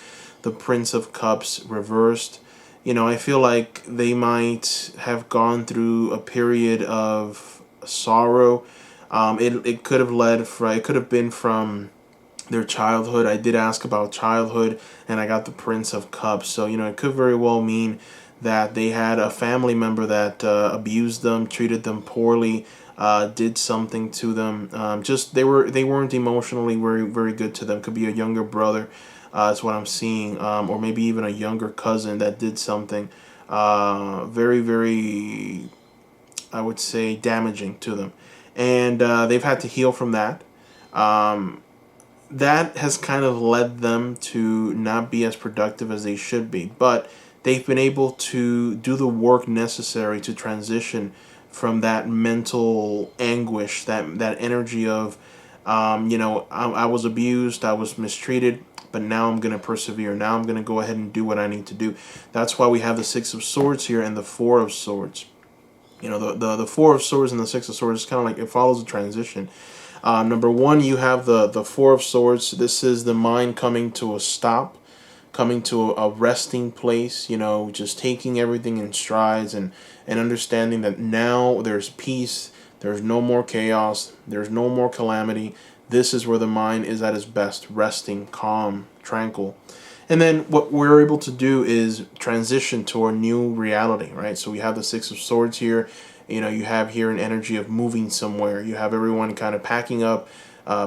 the Prince of Cups reversed. I feel like they might have gone through a period of sorrow. It could have it could have been from their childhood. I did ask about childhood, and I got the Prince of Cups. So, it could very well mean that they had a family member that abused them, treated them poorly, did something to them. They weren't emotionally very, very good to them. Could be a younger brother. That's what I'm seeing, or maybe even a younger cousin that did something very, very, I would say, damaging to them, and they've had to heal from that. That has kind of led them to not be as productive as they should be, but they've been able to do the work necessary to transition from that mental anguish, that energy of, I was abused, I was mistreated, but now I'm going to persevere. Now I'm going to go ahead and do what I need to do. That's why we have the Six of Swords here and the Four of Swords. The Four of Swords and the Six of Swords is kind of like, it follows a transition. Number one, you have the Four of Swords. This is the mind coming to a stop, coming to a resting place, just taking everything in strides and understanding that now there's peace, there's no more chaos, there's no more calamity. This is where the mind is at its best, resting, calm, tranquil. And then what we're able to do is transition to a new reality, right? So we have the Six of Swords here. You have here an energy of moving somewhere. You have everyone kind of packing up,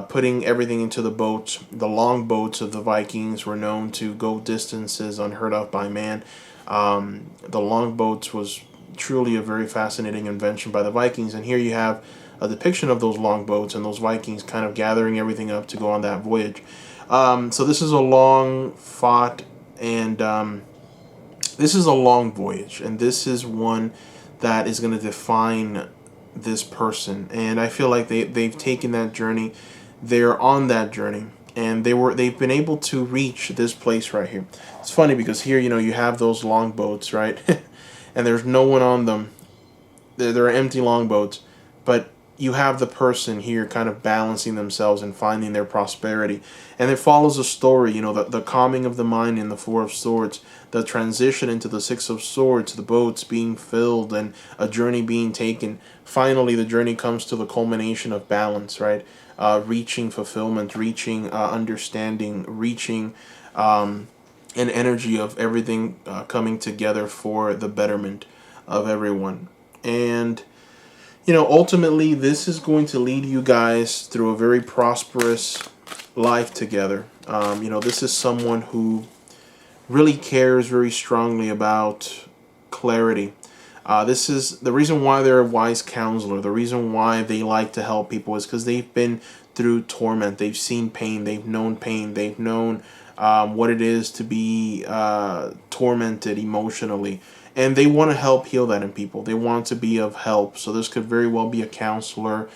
putting everything into the boats. The long boats of the Vikings were known to go distances unheard of by man. The long boats was truly a very fascinating invention by the Vikings. And here you have a depiction of those long boats and those Vikings kind of gathering everything up to go on that voyage. So this is a long fought, and this is a long voyage, and this is one that is going to define this person. And I feel like they've taken that journey. They're on that journey, and they've been able to reach this place right here. It's funny because here, you have those long boats, right? And there's no one on them. They're empty long boats, but you have the person here kind of balancing themselves and finding their prosperity. And it follows a story, the calming of the mind in the Four of Swords, the transition into the Six of Swords, the boats being filled and a journey being taken. Finally, the journey comes to the culmination of balance, right? Reaching fulfillment, reaching understanding, reaching an energy of everything coming together for the betterment of everyone. And Ultimately, this is going to lead you guys through a very prosperous life together. This is someone who really cares very strongly about clarity. This is the reason why they're a wise counselor. The reason why they like to help people is because they've been through torment. They've seen pain. They've known pain. They've known what it is to be tormented emotionally. And they want to help heal that in people. They want to be of help. So this could very well be a counselor.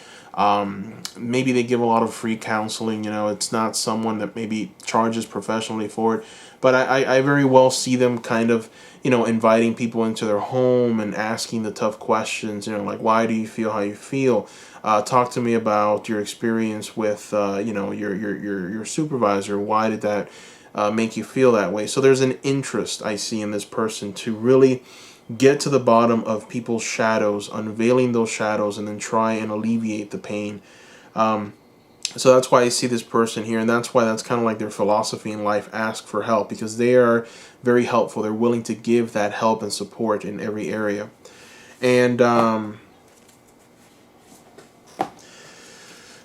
Maybe they give a lot of free counseling. It's not someone that maybe charges professionally for it. But I very well see them kind of, inviting people into their home and asking the tough questions, like, why do you feel how you feel? Talk to me about your experience with, your supervisor. Why did that make you feel that way? So there's an interest I see in this person to really get to the bottom of people's shadows, unveiling those shadows, and then try and alleviate the pain. So that's why I see this person here, and that's why that's kind of like their philosophy in life: ask for help, because they are very helpful. They're willing to give that help and support in every area. And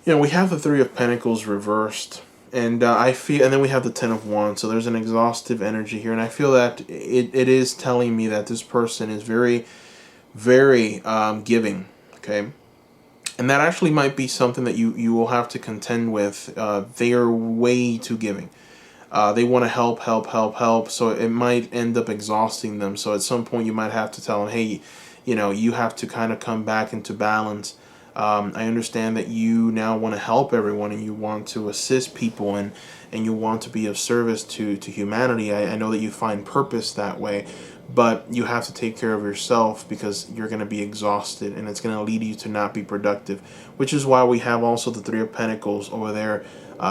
we have the Three of Pentacles reversed, and I feel, and then we have the Ten of Wands. So there's an exhaustive energy here, and I feel that it is telling me that this person is very, very giving. Okay. And that actually might be something that you will have to contend with. They are way too giving. They want to help. So it might end up exhausting them. So at some point you might have to tell them, hey, you have to kind of come back into balance. I understand that you now want to help everyone and you want to assist people and you want to be of service to humanity. I know that you find purpose that way. But you have to take care of yourself, because you're going to be exhausted and it's going to lead you to not be productive, which is why we have also the Three of Pentacles over there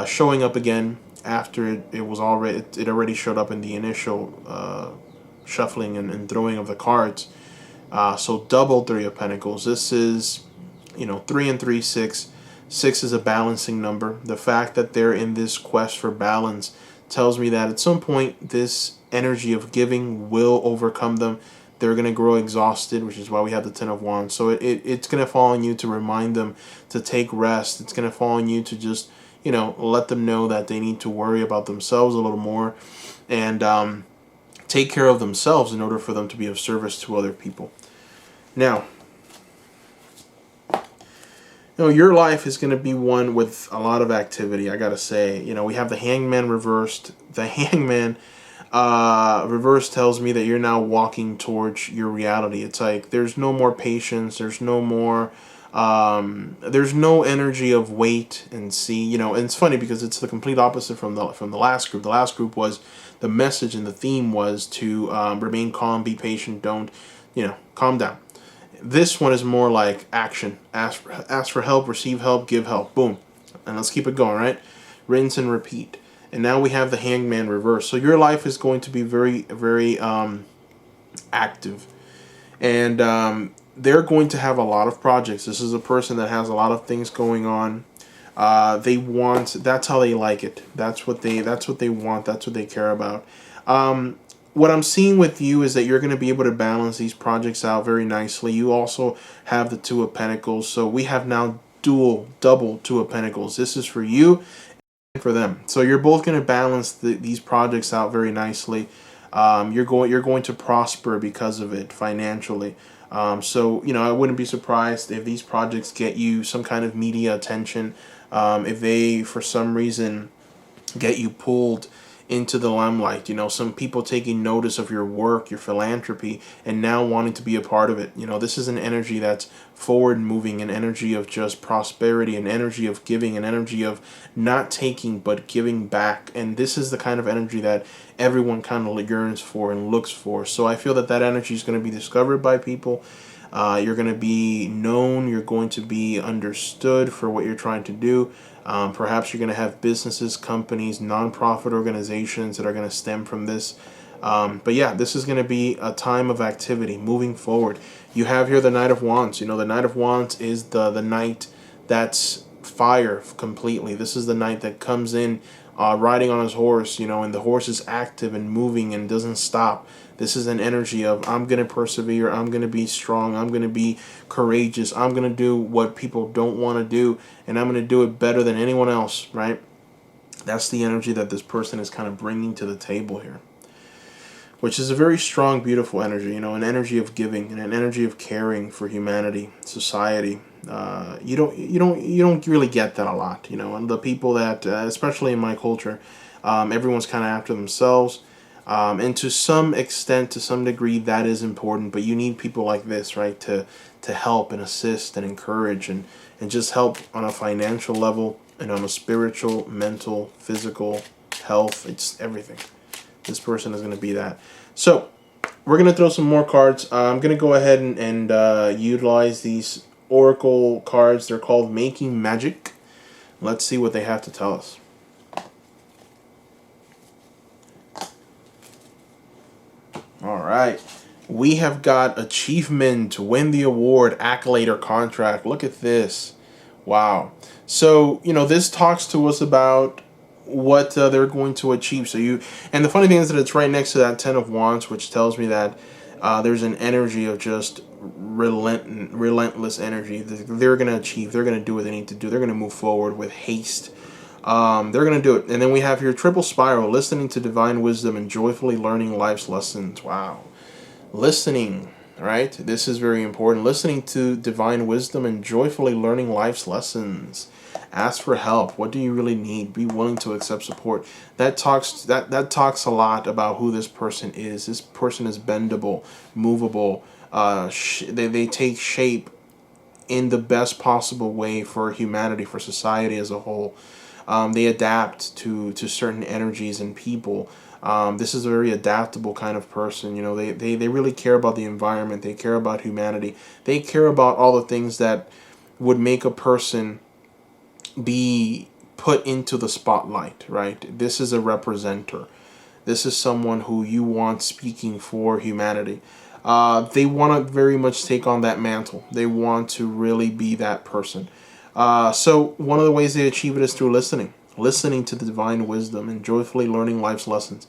showing up again after it was already, it already showed up in the initial shuffling and throwing of the cards. So double Three of Pentacles. This is, 3 and 3, 6. 6 is a balancing number. The fact that they're in this quest for balance tells me that at some point this energy of giving will overcome them. They're going to grow exhausted, which is why we have the Ten of Wands. So it's going to fall on you to remind them to take rest. It's going to fall on you to just, let them know that they need to worry about themselves a little more and take care of themselves in order for them to be of service to other people. Now, your life is going to be one with a lot of activity, I got to say. We have the Hangman reversed. The Hangman reverse tells me that you're now walking towards your reality. It's like there's no more patience. There's no more, there's no energy of wait and see. And it's funny because it's the complete opposite from the last group. The last group was, the message and the theme was to remain calm, be patient, don't, calm down. This one is more like action. Ask for help, receive help, give help. Boom. And let's keep it going, right? Rinse and repeat. And now we have the Hangman reverse. So your life is going to be very, very active. And they're going to have a lot of projects. This is a person that has a lot of things going on. That's how they like it. That's what they want. That's what they care about. What I'm seeing with you is that you're going to be able to balance these projects out very nicely. You also have the Two of Pentacles. So we have now double Two of Pentacles. This is for you and for them. So you're both going to balance these projects out very nicely. You're going to prosper because of it financially. So I wouldn't be surprised if these projects get you some kind of media attention. If they, for some reason, get you pulled into the limelight, some people taking notice of your work, your philanthropy, and now wanting to be a part of it. This is an energy that's forward moving, an energy of just prosperity, an energy of giving, an energy of not taking but giving back. And this is the kind of energy that everyone kind of yearns for and looks for. So I feel that energy is going to be discovered by people. You're going to be known. You're going to be understood for what you're trying to do. Perhaps you're going to have businesses, companies, nonprofit organizations that are going to stem from this. But yeah, this is going to be a time of activity moving forward. You have here the Knight of Wands. The Knight of Wands is the knight that's fire completely. This is the knight that comes in riding on his horse, and the horse is active and moving and doesn't stop. This is an energy of, I'm going to persevere, I'm going to be strong, I'm going to be courageous, I'm going to do what people don't want to do, and I'm going to do it better than anyone else, right? That's the energy that this person is kind of bringing to the table here, which is a very strong, beautiful energy, an energy of giving and an energy of caring for humanity, society. You don't really get that a lot, and the people that, especially in my culture, everyone's kind of after themselves, and to some extent, to some degree, that is important. But you need people like this, right, to help and assist and encourage and just help on a financial level and on a spiritual, mental, physical, health. It's everything. This person is going to be that. So we're going to throw some more cards. I'm going to go ahead and utilize these oracle cards. They're called Making Magic. Let's see what they have to tell us. All right. We have got achievement, win the award, accolade, or contract. Look at this. Wow. So, this talks to us about what they're going to achieve. And the funny thing is that it's right next to that Ten of Wands, which tells me that there's an energy of just relentless energy. They're going to achieve. They're going to do what they need to do. They're going to move forward with haste. They're going to do it. And then we have here Triple Spiral, listening to divine wisdom and joyfully learning life's lessons. Wow. Listening, right? This is very important. Listening to divine wisdom and joyfully learning life's lessons. Ask for help. What do you really need? Be willing to accept support. That talks a lot about who this person is. This person is bendable, movable. They take shape in the best possible way for humanity, for society as a whole. They adapt to certain energies and people. This is a very adaptable kind of person. They really care about the environment. They care about humanity. They care about all the things that would make a person be put into the spotlight, right? This is a representer. This is someone who you want speaking for humanity. They want to very much take on that mantle. They want to really be that person. So one of the ways they achieve it is through listening to the divine wisdom and joyfully learning life's lessons.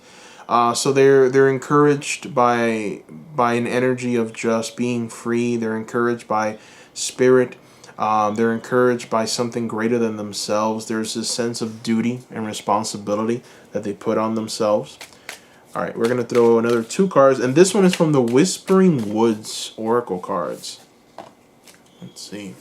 So they're encouraged by an energy of just being free. They're encouraged by spirit. They're encouraged by something greater than themselves. There's this sense of duty and responsibility that they put on themselves. All right, we're going to throw another 2 cards. And this one is from the Whispering Woods Oracle cards. Let's see.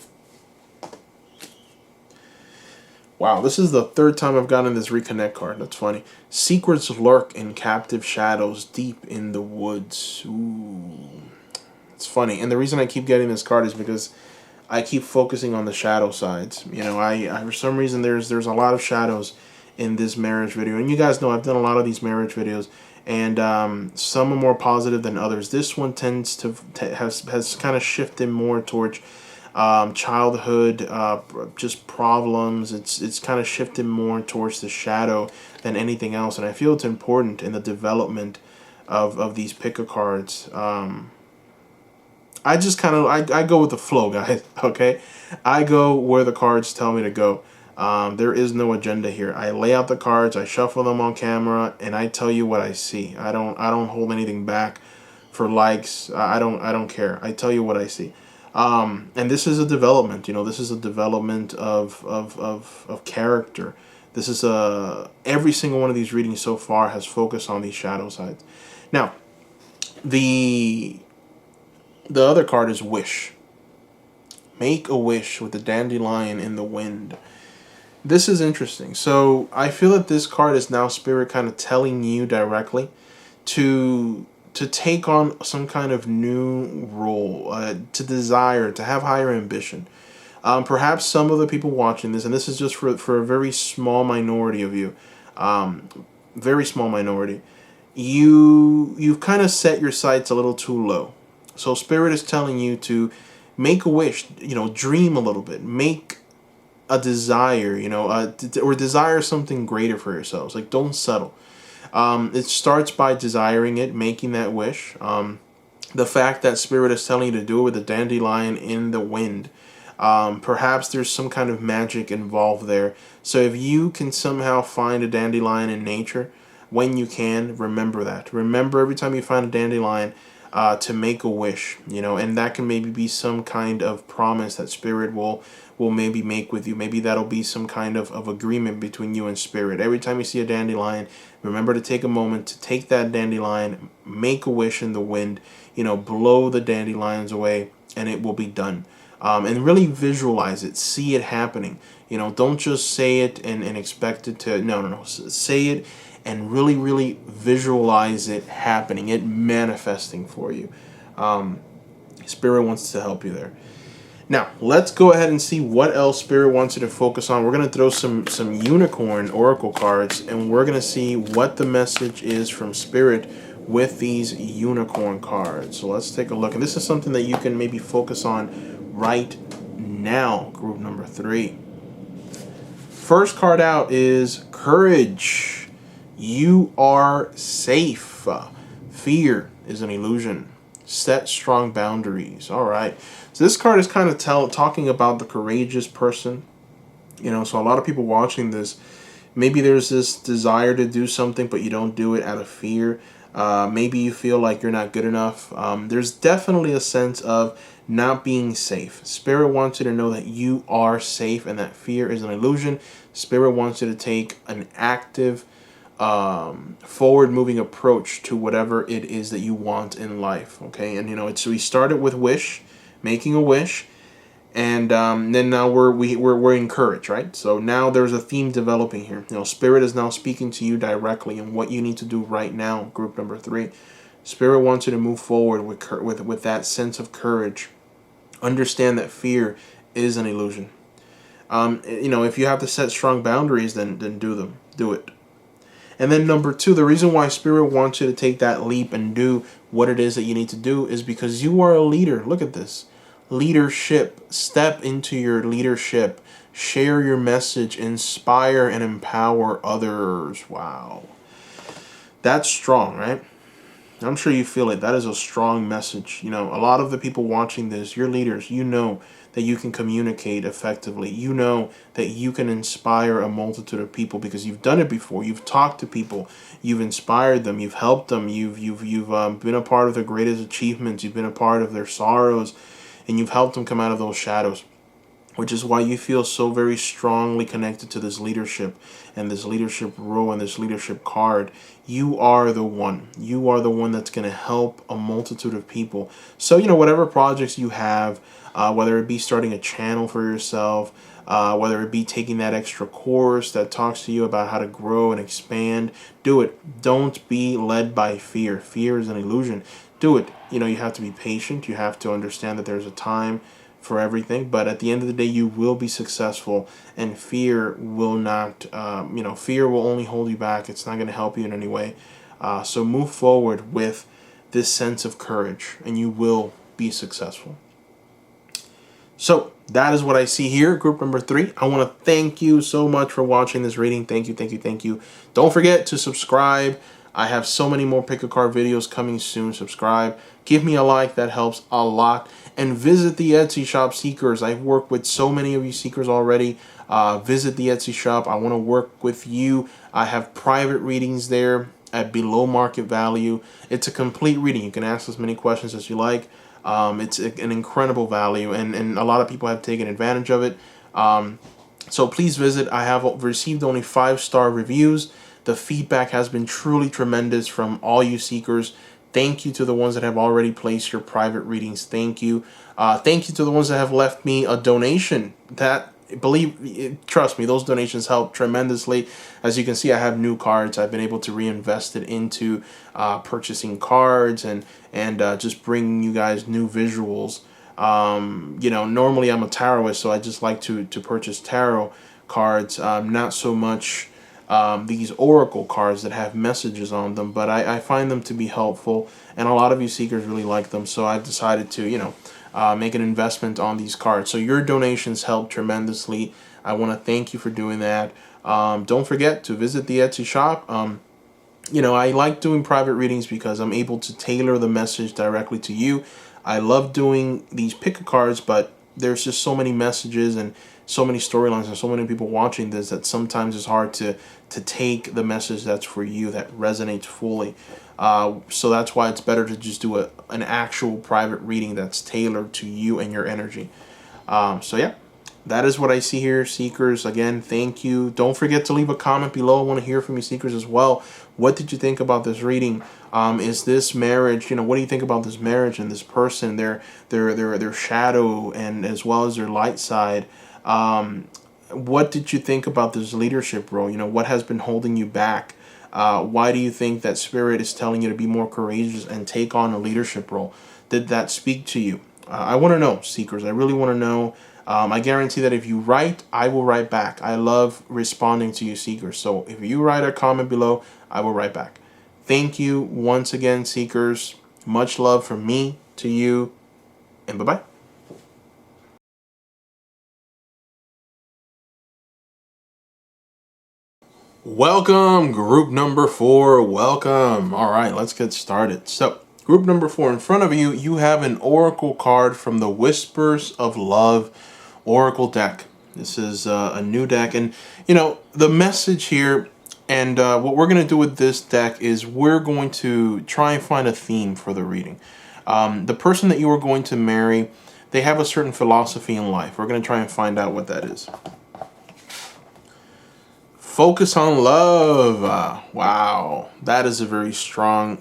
Wow, this is the 3rd time I've gotten this Reconnect card. That's funny. Secrets lurk in captive shadows deep in the woods. Ooh. It's funny. And the reason I keep getting this card is because I keep focusing on the shadow sides. I for some reason there's a lot of shadows in this marriage video. And you guys know I've done a lot of these marriage videos. And some are more positive than others. This one tends to has kind of shifted more towards childhood, just problems. It's kind of shifted more towards the shadow than anything else. And I feel it's important in the development of these picker cards. I just kind of, I go with the flow, guys, okay? I go where the cards tell me to go. There is no agenda here. I lay out the cards, I shuffle them on camera, and I tell you what I see. I don't hold anything back for likes. I don't care. I tell you what I see. And this is a development, this is a development of character. This is every single one of these readings so far has focused on these shadow sides. Now, the other card is Wish. Make a wish with the dandelion in the wind. This is interesting. So I feel that this card is now Spirit kind of telling you directly to take on some kind of new role, to desire, to have higher ambition. Perhaps some of the people watching this, and this is just for a very small minority of you, very small minority, you've kind of set your sights a little too low. So Spirit is telling you to make a wish, dream a little bit, make a desire, or desire something greater for yourselves. Like, don't settle. It starts by desiring it, making that wish. The fact that Spirit is telling you to do it with the dandelion in the wind, Perhaps there's some kind of magic involved there. So if you can somehow find a dandelion in nature, when you can, remember that. Remember every time you find a dandelion to make a wish, and that can maybe be some kind of promise that spirit will maybe make with you. Maybe that'll be some kind of agreement between you and spirit. Every time you see a dandelion, remember to take a moment to take that dandelion, make a wish in the wind, blow the dandelions away, and it will be done. And really visualize it, see it happening. Don't just say it and expect it to, no. Say it and really, really visualize it happening, it manifesting for you. Spirit wants to help you there. Now, let's go ahead and see what else Spirit wants you to focus on. We're going to throw some unicorn oracle cards, and we're going to see what the message is from Spirit with these unicorn cards. So let's take a look. And this is something that you can maybe focus on right now, group number 3. First card out is Courage. You are safe. Fear is an illusion. Set strong boundaries. All right. So this card is kind of talking about the courageous person. So a lot of people watching this, maybe there's this desire to do something, but you don't do it out of fear. Maybe you feel like you're not good enough. There's definitely a sense of not being safe. Spirit wants you to know that you are safe and that fear is an illusion. Spirit wants you to take an active, forward-moving approach to whatever it is that you want in life. Okay, and so we started with wish, making a wish, and then now we're encouraged, right? So now there's a theme developing here. Spirit is now speaking to you directly and what you need to do right now. Group number 3, Spirit wants you to move forward with that sense of courage. Understand that fear is an illusion. If you have to set strong boundaries, then do them. Do it. And then number 2, the reason why Spirit wants you to take that leap and do what it is that you need to do is because you are a leader. Look at this. Leadership. Step into your leadership. Share your message. Inspire and empower others. Wow. That's strong, right? I'm sure you feel it. That is a strong message. A lot of the people watching this, you're leaders. You know that you can communicate effectively. You know that you can inspire a multitude of people because you've done it before. You've talked to people. You've inspired them. You've helped them. You've been a part of their greatest achievements. You've been a part of their sorrows, and you've helped them come out of those shadows, which is why you feel so very strongly connected to this leadership and this leadership role and this leadership card. You are the one. You are the one that's going to help a multitude of people. So, whatever projects you have, whether it be starting a channel for yourself, whether it be taking that extra course that talks to you about how to grow and expand, do it. Don't be led by fear. Fear is an illusion. Do it. You have to be patient. You have to understand that there's a time for everything, but at the end of the day, you will be successful, and fear will not, fear will only hold you back. It's not going to help you in any way. So move forward with this sense of courage, and you will be successful. So that is what I see here, group number 3. I want to thank you so much for watching this reading. Thank you, thank you, thank you. Don't forget to subscribe. I have so many more pick a card videos coming soon. Subscribe. Give me a like. That helps a lot. And visit the Etsy shop, seekers. I've worked with so many of you seekers already. Visit the Etsy shop. I want to work with you. I have private readings there at below market value. It's a complete reading. You can ask as many questions as you like. It's an incredible value, and a lot of people have taken advantage of it. So please visit. I have received only 5-star reviews. The feedback has been truly tremendous from all you seekers. Thank you to the ones that have already placed your private readings. Thank you. Thank you to the ones that have left me a donation. Trust me, those donations help tremendously. As you can see, I have new cards. I've been able to reinvest it into purchasing cards and just bringing you guys new visuals. Normally I'm a tarotist, so I just like to purchase tarot cards. Not so much these oracle cards that have messages on them, but I find them to be helpful, and a lot of you seekers really like them, so I've decided to make an investment on these cards. So your donations help tremendously. I want to thank you for doing that. Don't forget to visit the Etsy shop. I like doing private readings because I'm able to tailor the message directly to you. I love doing these pick-a cards, but there's just so many messages and so many storylines and so many people watching this that sometimes it's hard to take the message that's for you, that resonates fully. So that's why it's better to just do an actual private reading that's tailored to you and your energy. So yeah, that is what I see here, Seekers. Again, thank you. Don't forget to leave a comment below. I want to hear from you, Seekers, as well. What did you think about this reading? Is this marriage, what do you think about this marriage and this person, their shadow and as well as their light side? What did you think about this leadership role? What has been holding you back? Why do you think that Spirit is telling you to be more courageous and take on a leadership role? Did that speak to you? I want to know, Seekers. I really want to know. I guarantee that if you write, I will write back. I love responding to you, Seekers. So if you write a comment below, I will write back. Thank you once again, Seekers. Much love from me to you, and bye-bye. Welcome, group number 4. Welcome. All right, let's get started. So, group number 4, in front of you, you have an oracle card from the Whispers of Love Oracle deck. This is a new deck, and the message here, and what we're going to do with this deck is we're going to try and find a theme for the reading. The person that you are going to marry, they have a certain philosophy in life. We're going to try and find out what that is. Focus on love. Wow, that is a very strong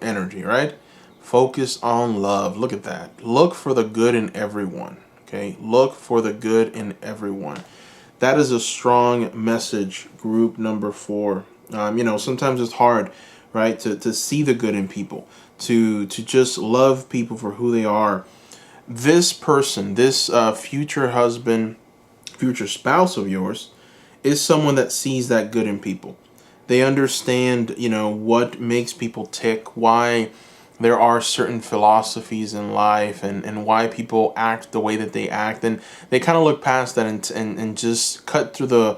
energy, right? Focus on love. Look at that. Look for the good in everyone. Okay, look for the good in everyone. That is a strong message, group number 4. Sometimes it's hard, right, to see the good in people, to just love people for who they are. This person, this future husband, future spouse of yours, is someone that sees that good in people. They understand, what makes people tick, why there are certain philosophies in life, and why people act the way that they act, and they kind of look past that and just cut through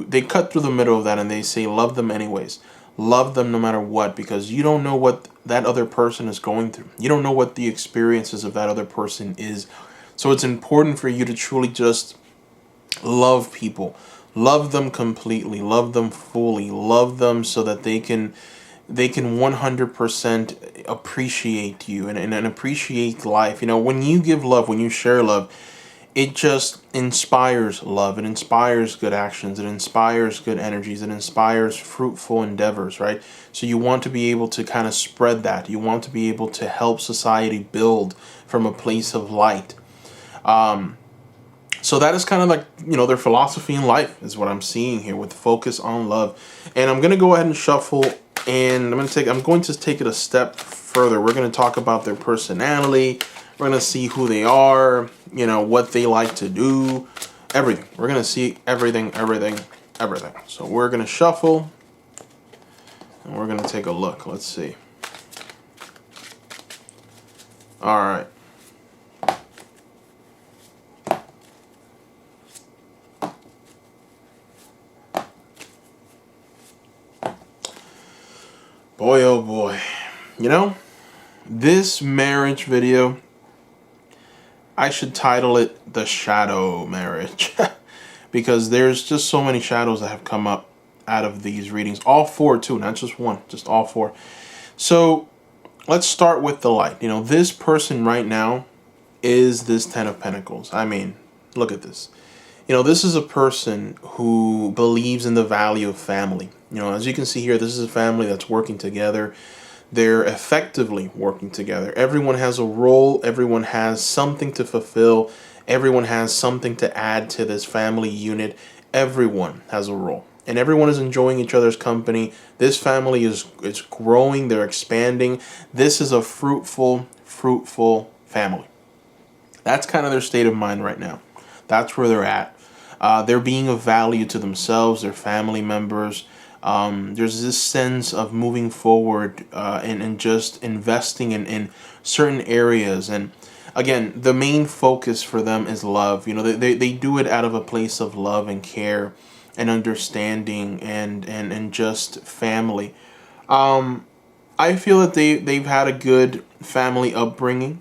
they cut through the middle of that, and they say love them anyways. Love them no matter what, because you don't know what that other person is going through. You don't know what the experiences of that other person is. So it's important for you to truly just love people. Love them completely. Love them fully. Love them so that they can 100% appreciate you and appreciate life. When you give love, when you share love, it just inspires love. It inspires good actions. It inspires good energies. It inspires fruitful endeavors, right? So you want to be able to kind of spread that. You want to be able to help society build from a place of light. So that is kind of like, their philosophy in life is what I'm seeing here with focus on love. And I'm going to go ahead and shuffle, and I'm going to take it a step further. We're going to talk about their personality. We're going to see who they are, what they like to do, everything. We're going to see everything. So we're going to shuffle, and we're going to take a look. Let's see. All right. Boy, oh boy. This marriage video, I should title it The Shadow Marriage. Because there's just so many shadows that have come up out of these readings. All 4 too, not just one, just all 4. So let's start with the light. This person right now is this 10 of Pentacles. I mean, look at this. This is a person who believes in the value of family. As you can see here, this is a family that's working together. They're effectively working together. Everyone has a role. Everyone has something to fulfill. Everyone has something to add to this family unit. Everyone has a role. And everyone is enjoying each other's company. This family is growing. They're expanding. This is a fruitful family. That's kind of their state of mind right now. That's where they're at. They're being of value to themselves, their family members. There's this sense of moving forward and just investing in certain areas. And again, the main focus for them is love. They do it out of a place of love and care and understanding and just family. I feel that they've had a good family upbringing.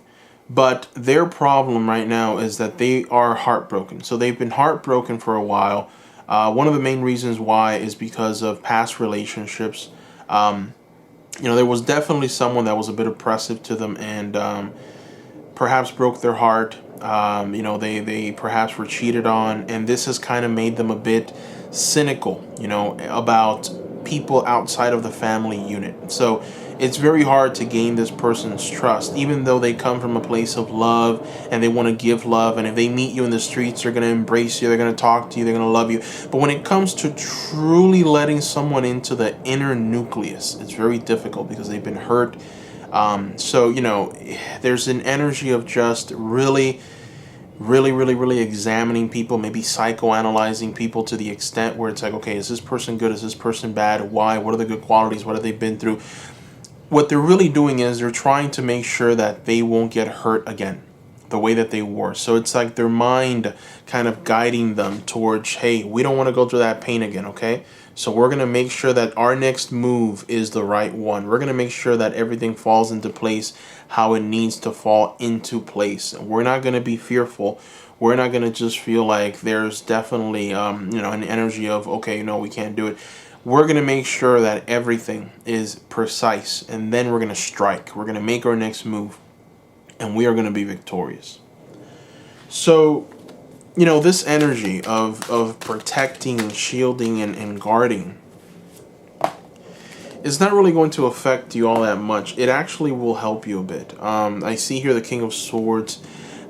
But their problem right now is that they are heartbroken. So they've been heartbroken for a while. One of the main reasons why is because of past relationships. There was definitely someone that was a bit oppressive to them, and perhaps broke their heart. They perhaps were cheated on, and this has kind of made them a bit cynical, about people outside of the family unit. So it's very hard to gain this person's trust, even though they come from a place of love and they want to give love. And if they meet you in the streets, they're going to embrace you, they're going to talk to you, they're going to love you. But when it comes to truly letting someone into the inner nucleus, it's very difficult because they've been hurt. There's an energy of just really examining people, maybe psychoanalyzing people to the extent where it's like, okay, is this person good? Is this person bad? Why? What are the good qualities? What have they been through? What they're really doing is they're trying to make sure that they won't get hurt again the way that they were. So it's like their mind kind of guiding them towards, hey, we don't want to go through that pain again, okay? So we're going to make sure that our next move is the right one. We're going to make sure that everything falls into place how it needs to fall into place. We're not going to be fearful. We're not going to just feel like there's definitely, an energy of, okay, we can't do it. We're going to make sure that everything is precise, and then we're going to strike. We're going to make our next move, and we are going to be victorious. So, this energy of protecting and shielding and guarding is not really going to affect you all that much. It actually will help you a bit. I see here the King of Swords.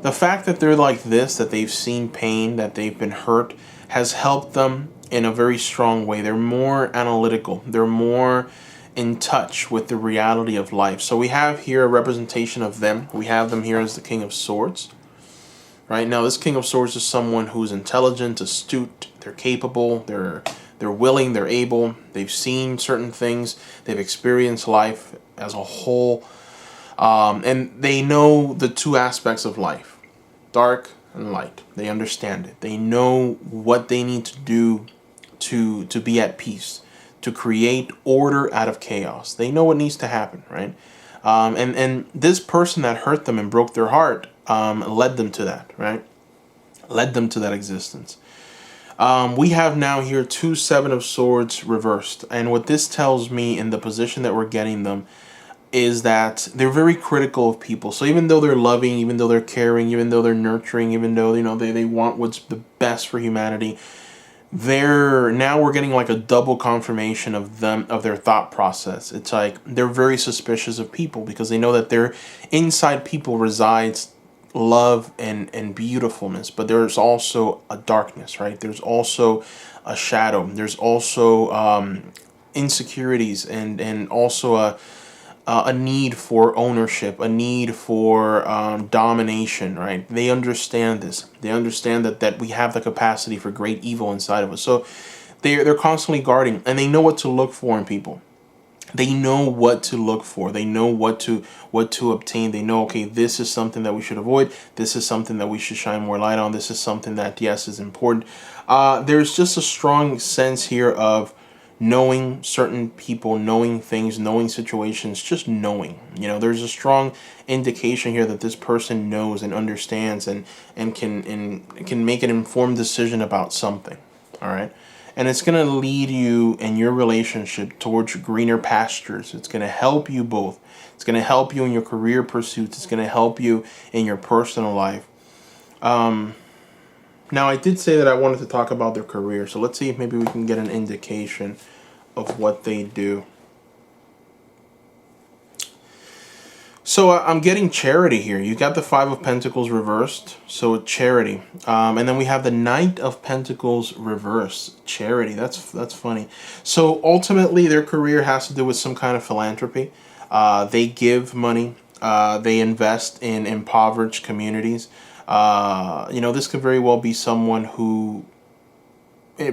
The fact that they're like this, that they've seen pain, that they've been hurt, has helped them in a very strong way. They're more analytical. They're more in touch with the reality of life. So we have here a representation of them. We have them here as the King of Swords. Right now, this King of Swords is someone who's intelligent, astute, they're capable, they're willing, they're able, they've seen certain things, they've experienced life as a whole, and they know the two aspects of life, dark and light. They understand it. They know what they need to do to be at peace, to create order out of chaos. They know what needs to happen, right? And this person that hurt them and broke their heart led them to that, right? Led them to that existence. We have now here 2 7 of Swords reversed. And what this tells me in the position that we're getting them is that they're very critical of people. So even though they're loving, even though they're caring, even though they're nurturing, even though, they want what's the best for humanity, we're getting like a double confirmation of their thought process. It's like they're very suspicious of people because they know that inside people resides love and beautifulfulness, but there's also a darkness, right? There's also a shadow. There's also insecurities and also a need for ownership, a need for domination, right? They understand this. They understand that we have the capacity for great evil inside of us. So they're constantly guarding, and they know what to look for in people. They know what to look for. They know what to obtain. They know, okay, this is something that we should avoid. This is something that we should shine more light on. This is something that, yes, is important. There's just a strong sense here of knowing certain people, knowing things, knowing situations, just knowing. There's a strong indication here that this person knows and understands and can make an informed decision about something. All right. And it's going to lead you in your relationship towards greener pastures. It's going to help you both. It's going to help you in your career pursuits. It's going to help you in your personal life. Now, I did say that I wanted to talk about their career. So let's see if maybe we can get an indication of what they do. So I'm getting charity here. You got the 5 of Pentacles reversed, so charity. And then we have the Knight of Pentacles reversed, charity. That's funny. So ultimately, their career has to do with some kind of philanthropy. They give money. They invest in impoverished communities. This could very well be someone who,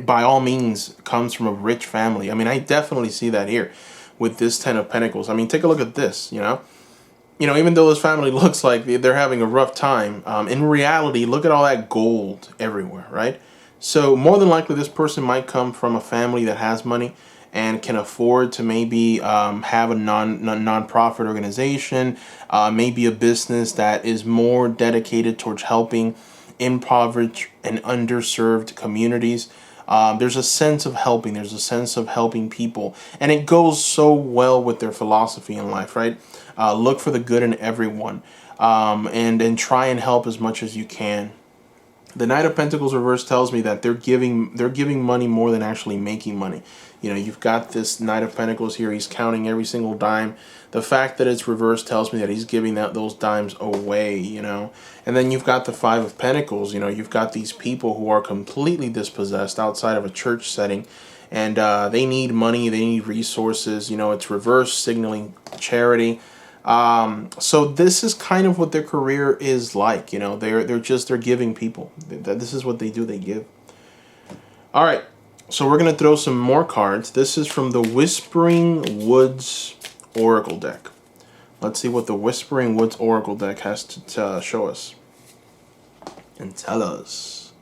by all means, comes from a rich family. I mean, I definitely see that here with this 10 of Pentacles. I mean, take a look at this, even though this family looks like they're having a rough time, in reality, look at all that gold everywhere, right? So more than likely, this person might come from a family that has money, and can afford to maybe have a non-profit organization, maybe a business that is more dedicated towards helping impoverished and underserved communities. There's a sense of helping. There's a sense of helping people, and it goes so well with their philosophy in life, right? Look for the good in everyone, and try and help as much as you can. The Knight of Pentacles reverse tells me that they're giving money more than actually making money. You know, you've got this Knight of Pentacles here. He's counting every single dime. The fact that it's reversed tells me that he's giving those dimes away, you know. And then you've got the Five of Pentacles. You know, you've got these people who are completely dispossessed outside of a church setting, and they need money, they need resources. You know, it's reverse signaling charity. So this is kind of what their career is like. You know, they're giving people. This is what they do. They give. All right. So we're going to throw some more cards. This is from the Whispering Woods Oracle deck. Let's see what the Whispering Woods Oracle deck has to show us and tell us.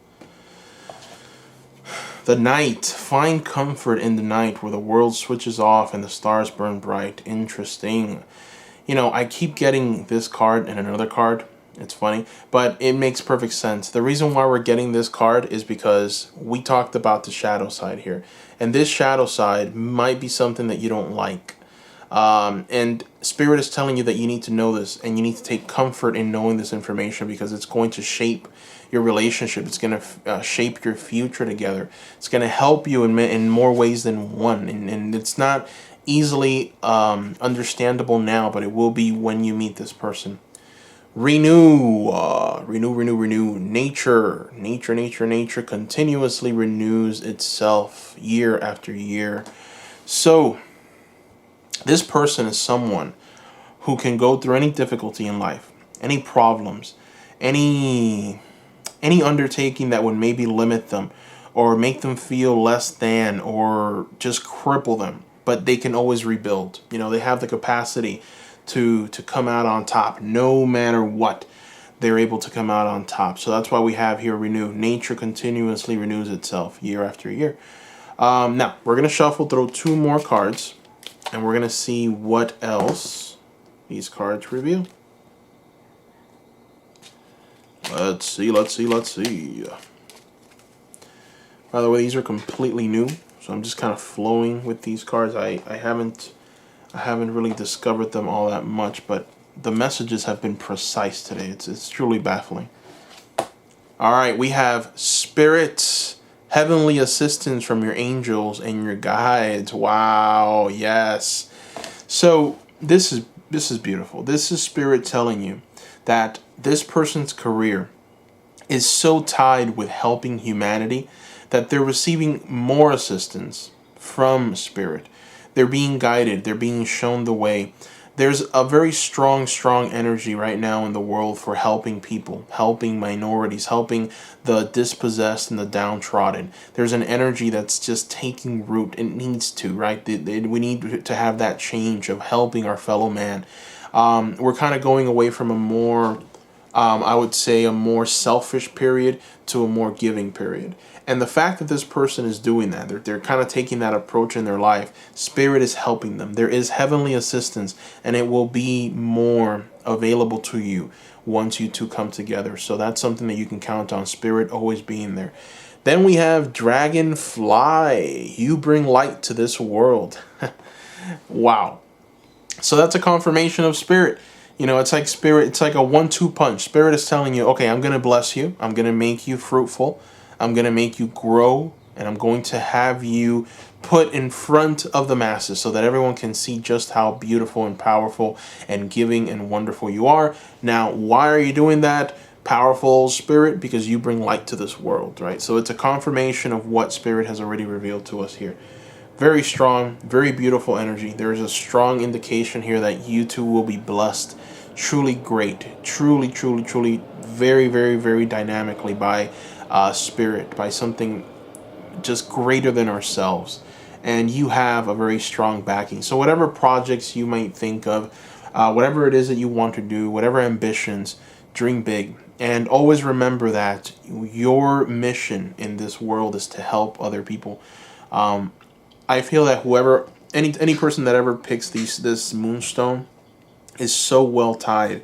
The night. Find comfort in the night where the world switches off and the stars burn bright. Interesting. You know, I keep getting this card and another card. It's funny, but it makes perfect sense. The reason why we're getting this card is because we talked about the shadow side here. And this shadow side might be something that you don't like. And Spirit is telling you that you need to know this, and you need to take comfort in knowing this information, because it's going to shape your relationship. It's going to shape your future together. It's going to help you in more ways than one. And it's not easily understandable now, but it will be when you meet this person. Renew. Nature continuously renews itself year after year. So this person is someone who can go through any difficulty in life, any problems, any undertaking that would maybe limit them or make them feel less than or just cripple them. But they can always rebuild. You know, they have the capacity to come out on top. No matter what, they're able to come out on top. So that's why we have here renew. Nature continuously renews itself year after year. Now, we're going to shuffle through 2 more cards, and we're going to see what else these cards reveal. Let's see. By the way, these are completely new. So I'm just kind of flowing with these cards. I haven't really discovered them all that much, but the messages have been precise today. It's truly baffling. All right, we have spirits, heavenly assistance from your angels and your guides. Wow, yes. So this is beautiful. This is Spirit telling you that this person's career is so tied with helping humanity that they're receiving more assistance from Spirit. They're being guided. They're being shown the way. There's a very strong energy right now in the world for helping people, helping minorities, helping the dispossessed and the downtrodden. There's an energy that's just taking root. It needs to, right? We need to have that change of helping our fellow man. We're kind of going away from a more, I would say, a more selfish period to a more giving period. And the fact that this person is doing that, they're kind of taking that approach in their life, Spirit is helping them. There is heavenly assistance, and it will be more available to you once you two come together. So that's something that you can count on, Spirit always being there. Then we have Dragonfly. You bring light to this world. Wow. So that's a confirmation of Spirit. You know, it's like Spirit, it's like a 1-2 punch. Spirit is telling you, okay, I'm going to bless you. I'm going to make you fruitful. I'm going to make you grow, and I'm going to have you put in front of the masses so that everyone can see just how beautiful and powerful and giving and wonderful you are. Now, why are you doing that? Powerful Spirit, because you bring light to this world, right? So it's a confirmation of what Spirit has already revealed to us here. Very strong, very beautiful energy. There is a strong indication here that you two will be blessed. Truly great. Truly, very dynamically by Spirit, by something just greater than ourselves. And you have a very strong backing. So whatever projects you might think of, whatever it is that you want to do, whatever ambitions, dream big. And always remember that your mission in this world is to help other people. I feel that whoever, any person that ever picks this moonstone is so well tied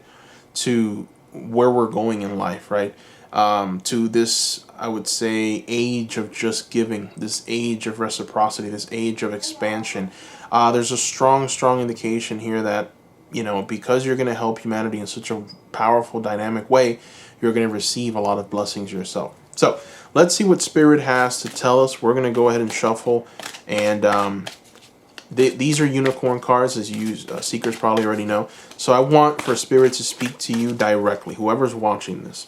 to where we're going in life, right? To this, I would say, age of just giving, this age of reciprocity, this age of expansion. There's a strong indication here that, because you're going to help humanity in such a powerful, dynamic way, you're going to receive a lot of blessings yourself. So let's see what Spirit has to tell us. We're going to go ahead and shuffle, and these are unicorn cards, as you seekers probably already know. So I want for Spirit to speak to you directly, whoever's watching this.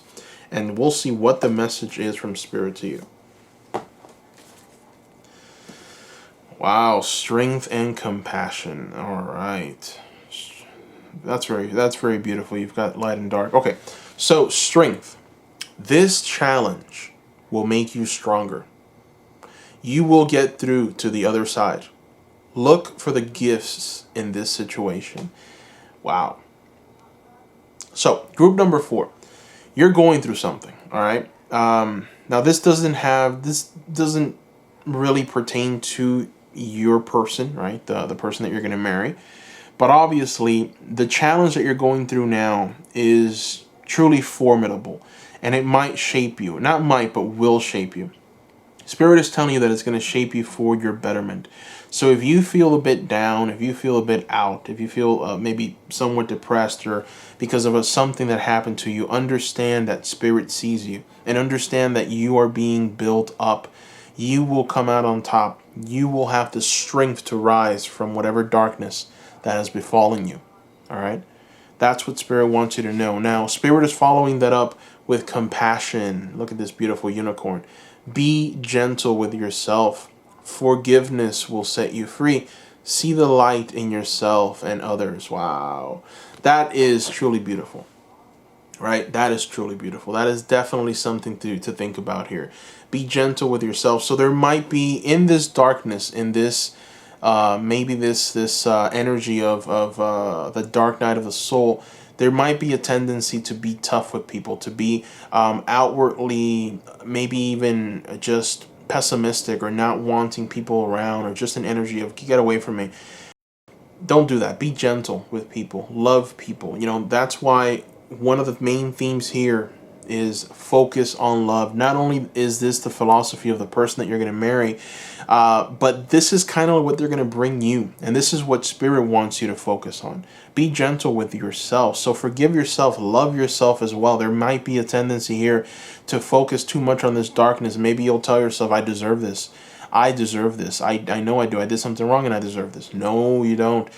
And we'll see what the message is from Spirit to you. Wow, strength and compassion. All right. That's very beautiful. You've got light and dark. Okay, so strength. This challenge will make you stronger. You will get through to the other side. Look for the gifts in this situation. Wow. So, group number 4. You're going through something, all right? Now, this doesn't really pertain to your person, right? The person that you're going to marry. But obviously, the challenge that you're going through now is truly formidable. And it might shape you. Not might, but will shape you. Spirit is telling you that it's going to shape you for your betterment. So if you feel a bit down, if you feel a bit out, if you feel maybe somewhat depressed or because of something that happened to you, understand that Spirit sees you and understand that you are being built up. You will come out on top. You will have the strength to rise from whatever darkness that has befallen you. All right? That's what Spirit wants you to know. Now, Spirit is following that up with compassion. Look at this beautiful unicorn. Be gentle with yourself. Forgiveness will set you free. See the light in yourself and others. Wow. That is truly beautiful. Right? That is truly beautiful. That is definitely something to think about here. Be gentle with yourself. So there might be in this darkness, in this maybe this energy of the dark night of the soul, there might be a tendency to be tough with people, to be outwardly maybe even just pessimistic or not wanting people around, or just an energy of get away from me. Don't do that. Be gentle with people. Love people. That's why one of the main themes here is focus on love. Not only is this the philosophy of the person that you're going to marry, but this is kind of what they're going to bring you. And this is what Spirit wants you to focus on. Be gentle with yourself. So forgive yourself. Love yourself as well. There might be a tendency here to focus too much on this darkness. Maybe you'll tell yourself, I deserve this. I deserve this. I know I do. I did something wrong and I deserve this. No, you don't.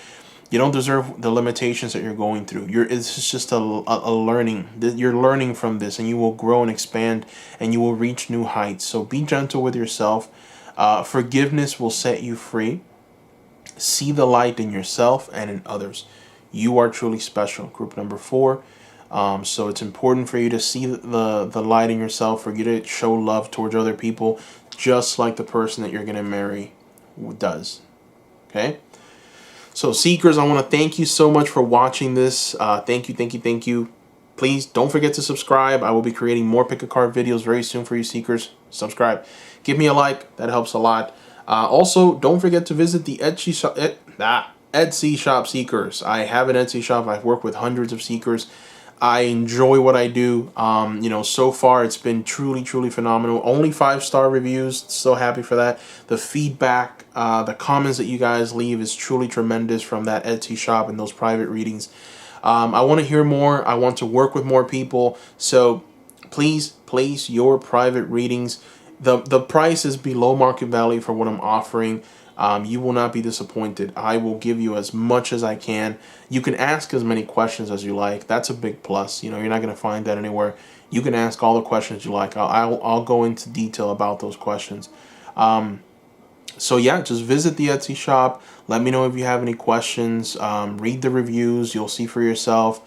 You don't deserve the limitations that you're going through. It's just a learning. You're learning from this, and you will grow and expand, and you will reach new heights. So be gentle with yourself. Forgiveness will set you free. See the light in yourself and in others. You are truly special. Group number 4. So it's important for you to see the light in yourself, for you to show love towards other people, just like the person that you're going to marry does. Okay? So Seekers, I want to thank you so much for watching this. Thank you. Please don't forget to subscribe. I will be creating more pick a card videos very soon for you Seekers. Subscribe. Give me a like. That helps a lot. Also, don't forget to visit the Etsy shop Seekers. I have an Etsy shop. I've worked with hundreds of Seekers. I enjoy what I do. So far it's been truly phenomenal. Only 5-star reviews. So happy for that. The feedback, the comments that you guys leave is truly tremendous from that Etsy shop and those private readings. I want to hear more. I want to work with more people. So please place your private readings. The price is below market value for what I'm offering. You will not be disappointed. I will give you as much as I can. You can ask as many questions as you like. That's a big plus. You're not going to find that anywhere. You can ask all the questions you like. I'll go into detail about those questions. So yeah, just visit the Etsy shop. Let me know if you have any questions. Read the reviews. You'll see for yourself.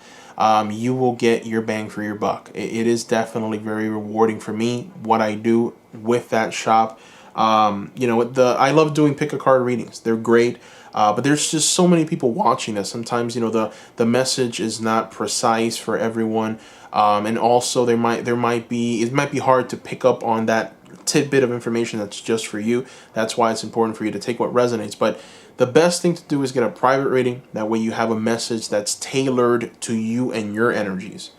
You will get your bang for your buck. It is definitely very rewarding for me, what I do with that shop. I love doing pick a card readings. They're great. But there's just so many people watching this. Sometimes, the message is not precise for everyone. And also it might be hard to pick up on that tidbit of information that's just for you. That's why it's important for you to take what resonates. But the best thing to do is get a private reading. That way you have a message that's tailored to you and your energies.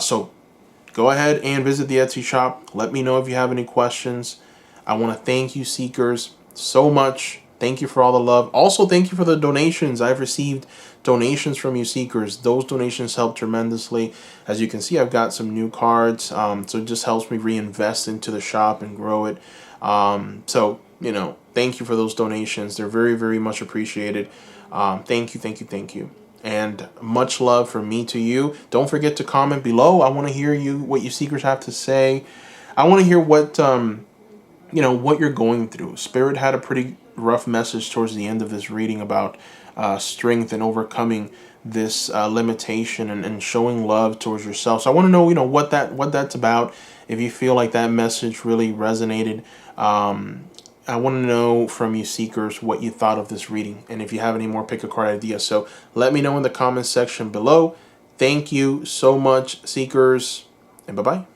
So go ahead and visit the Etsy shop. Let me know if you have any questions. I want to thank you, seekers, so much. Thank you for all the love. Also, thank you for the donations. I've received donations from you, seekers. Those donations help tremendously. As you can see, I've got some new cards. So it just helps me reinvest into the shop and grow it. So, you know, thank you for those donations. They're very, very much appreciated. Thank you, thank you, thank you. And much love from me to you. Don't forget to comment below. I want to hear what you seekers have to say. I want to hear what what you're going through. Spirit had a pretty rough message towards the end of this reading about strength and overcoming this limitation and showing love towards yourself. So I want to know, what that's about. If you feel like that message really resonated, I want to know from you, seekers, what you thought of this reading, and if you have any more pick a card ideas. So let me know in the comments section below. Thank you so much, seekers, and bye-bye.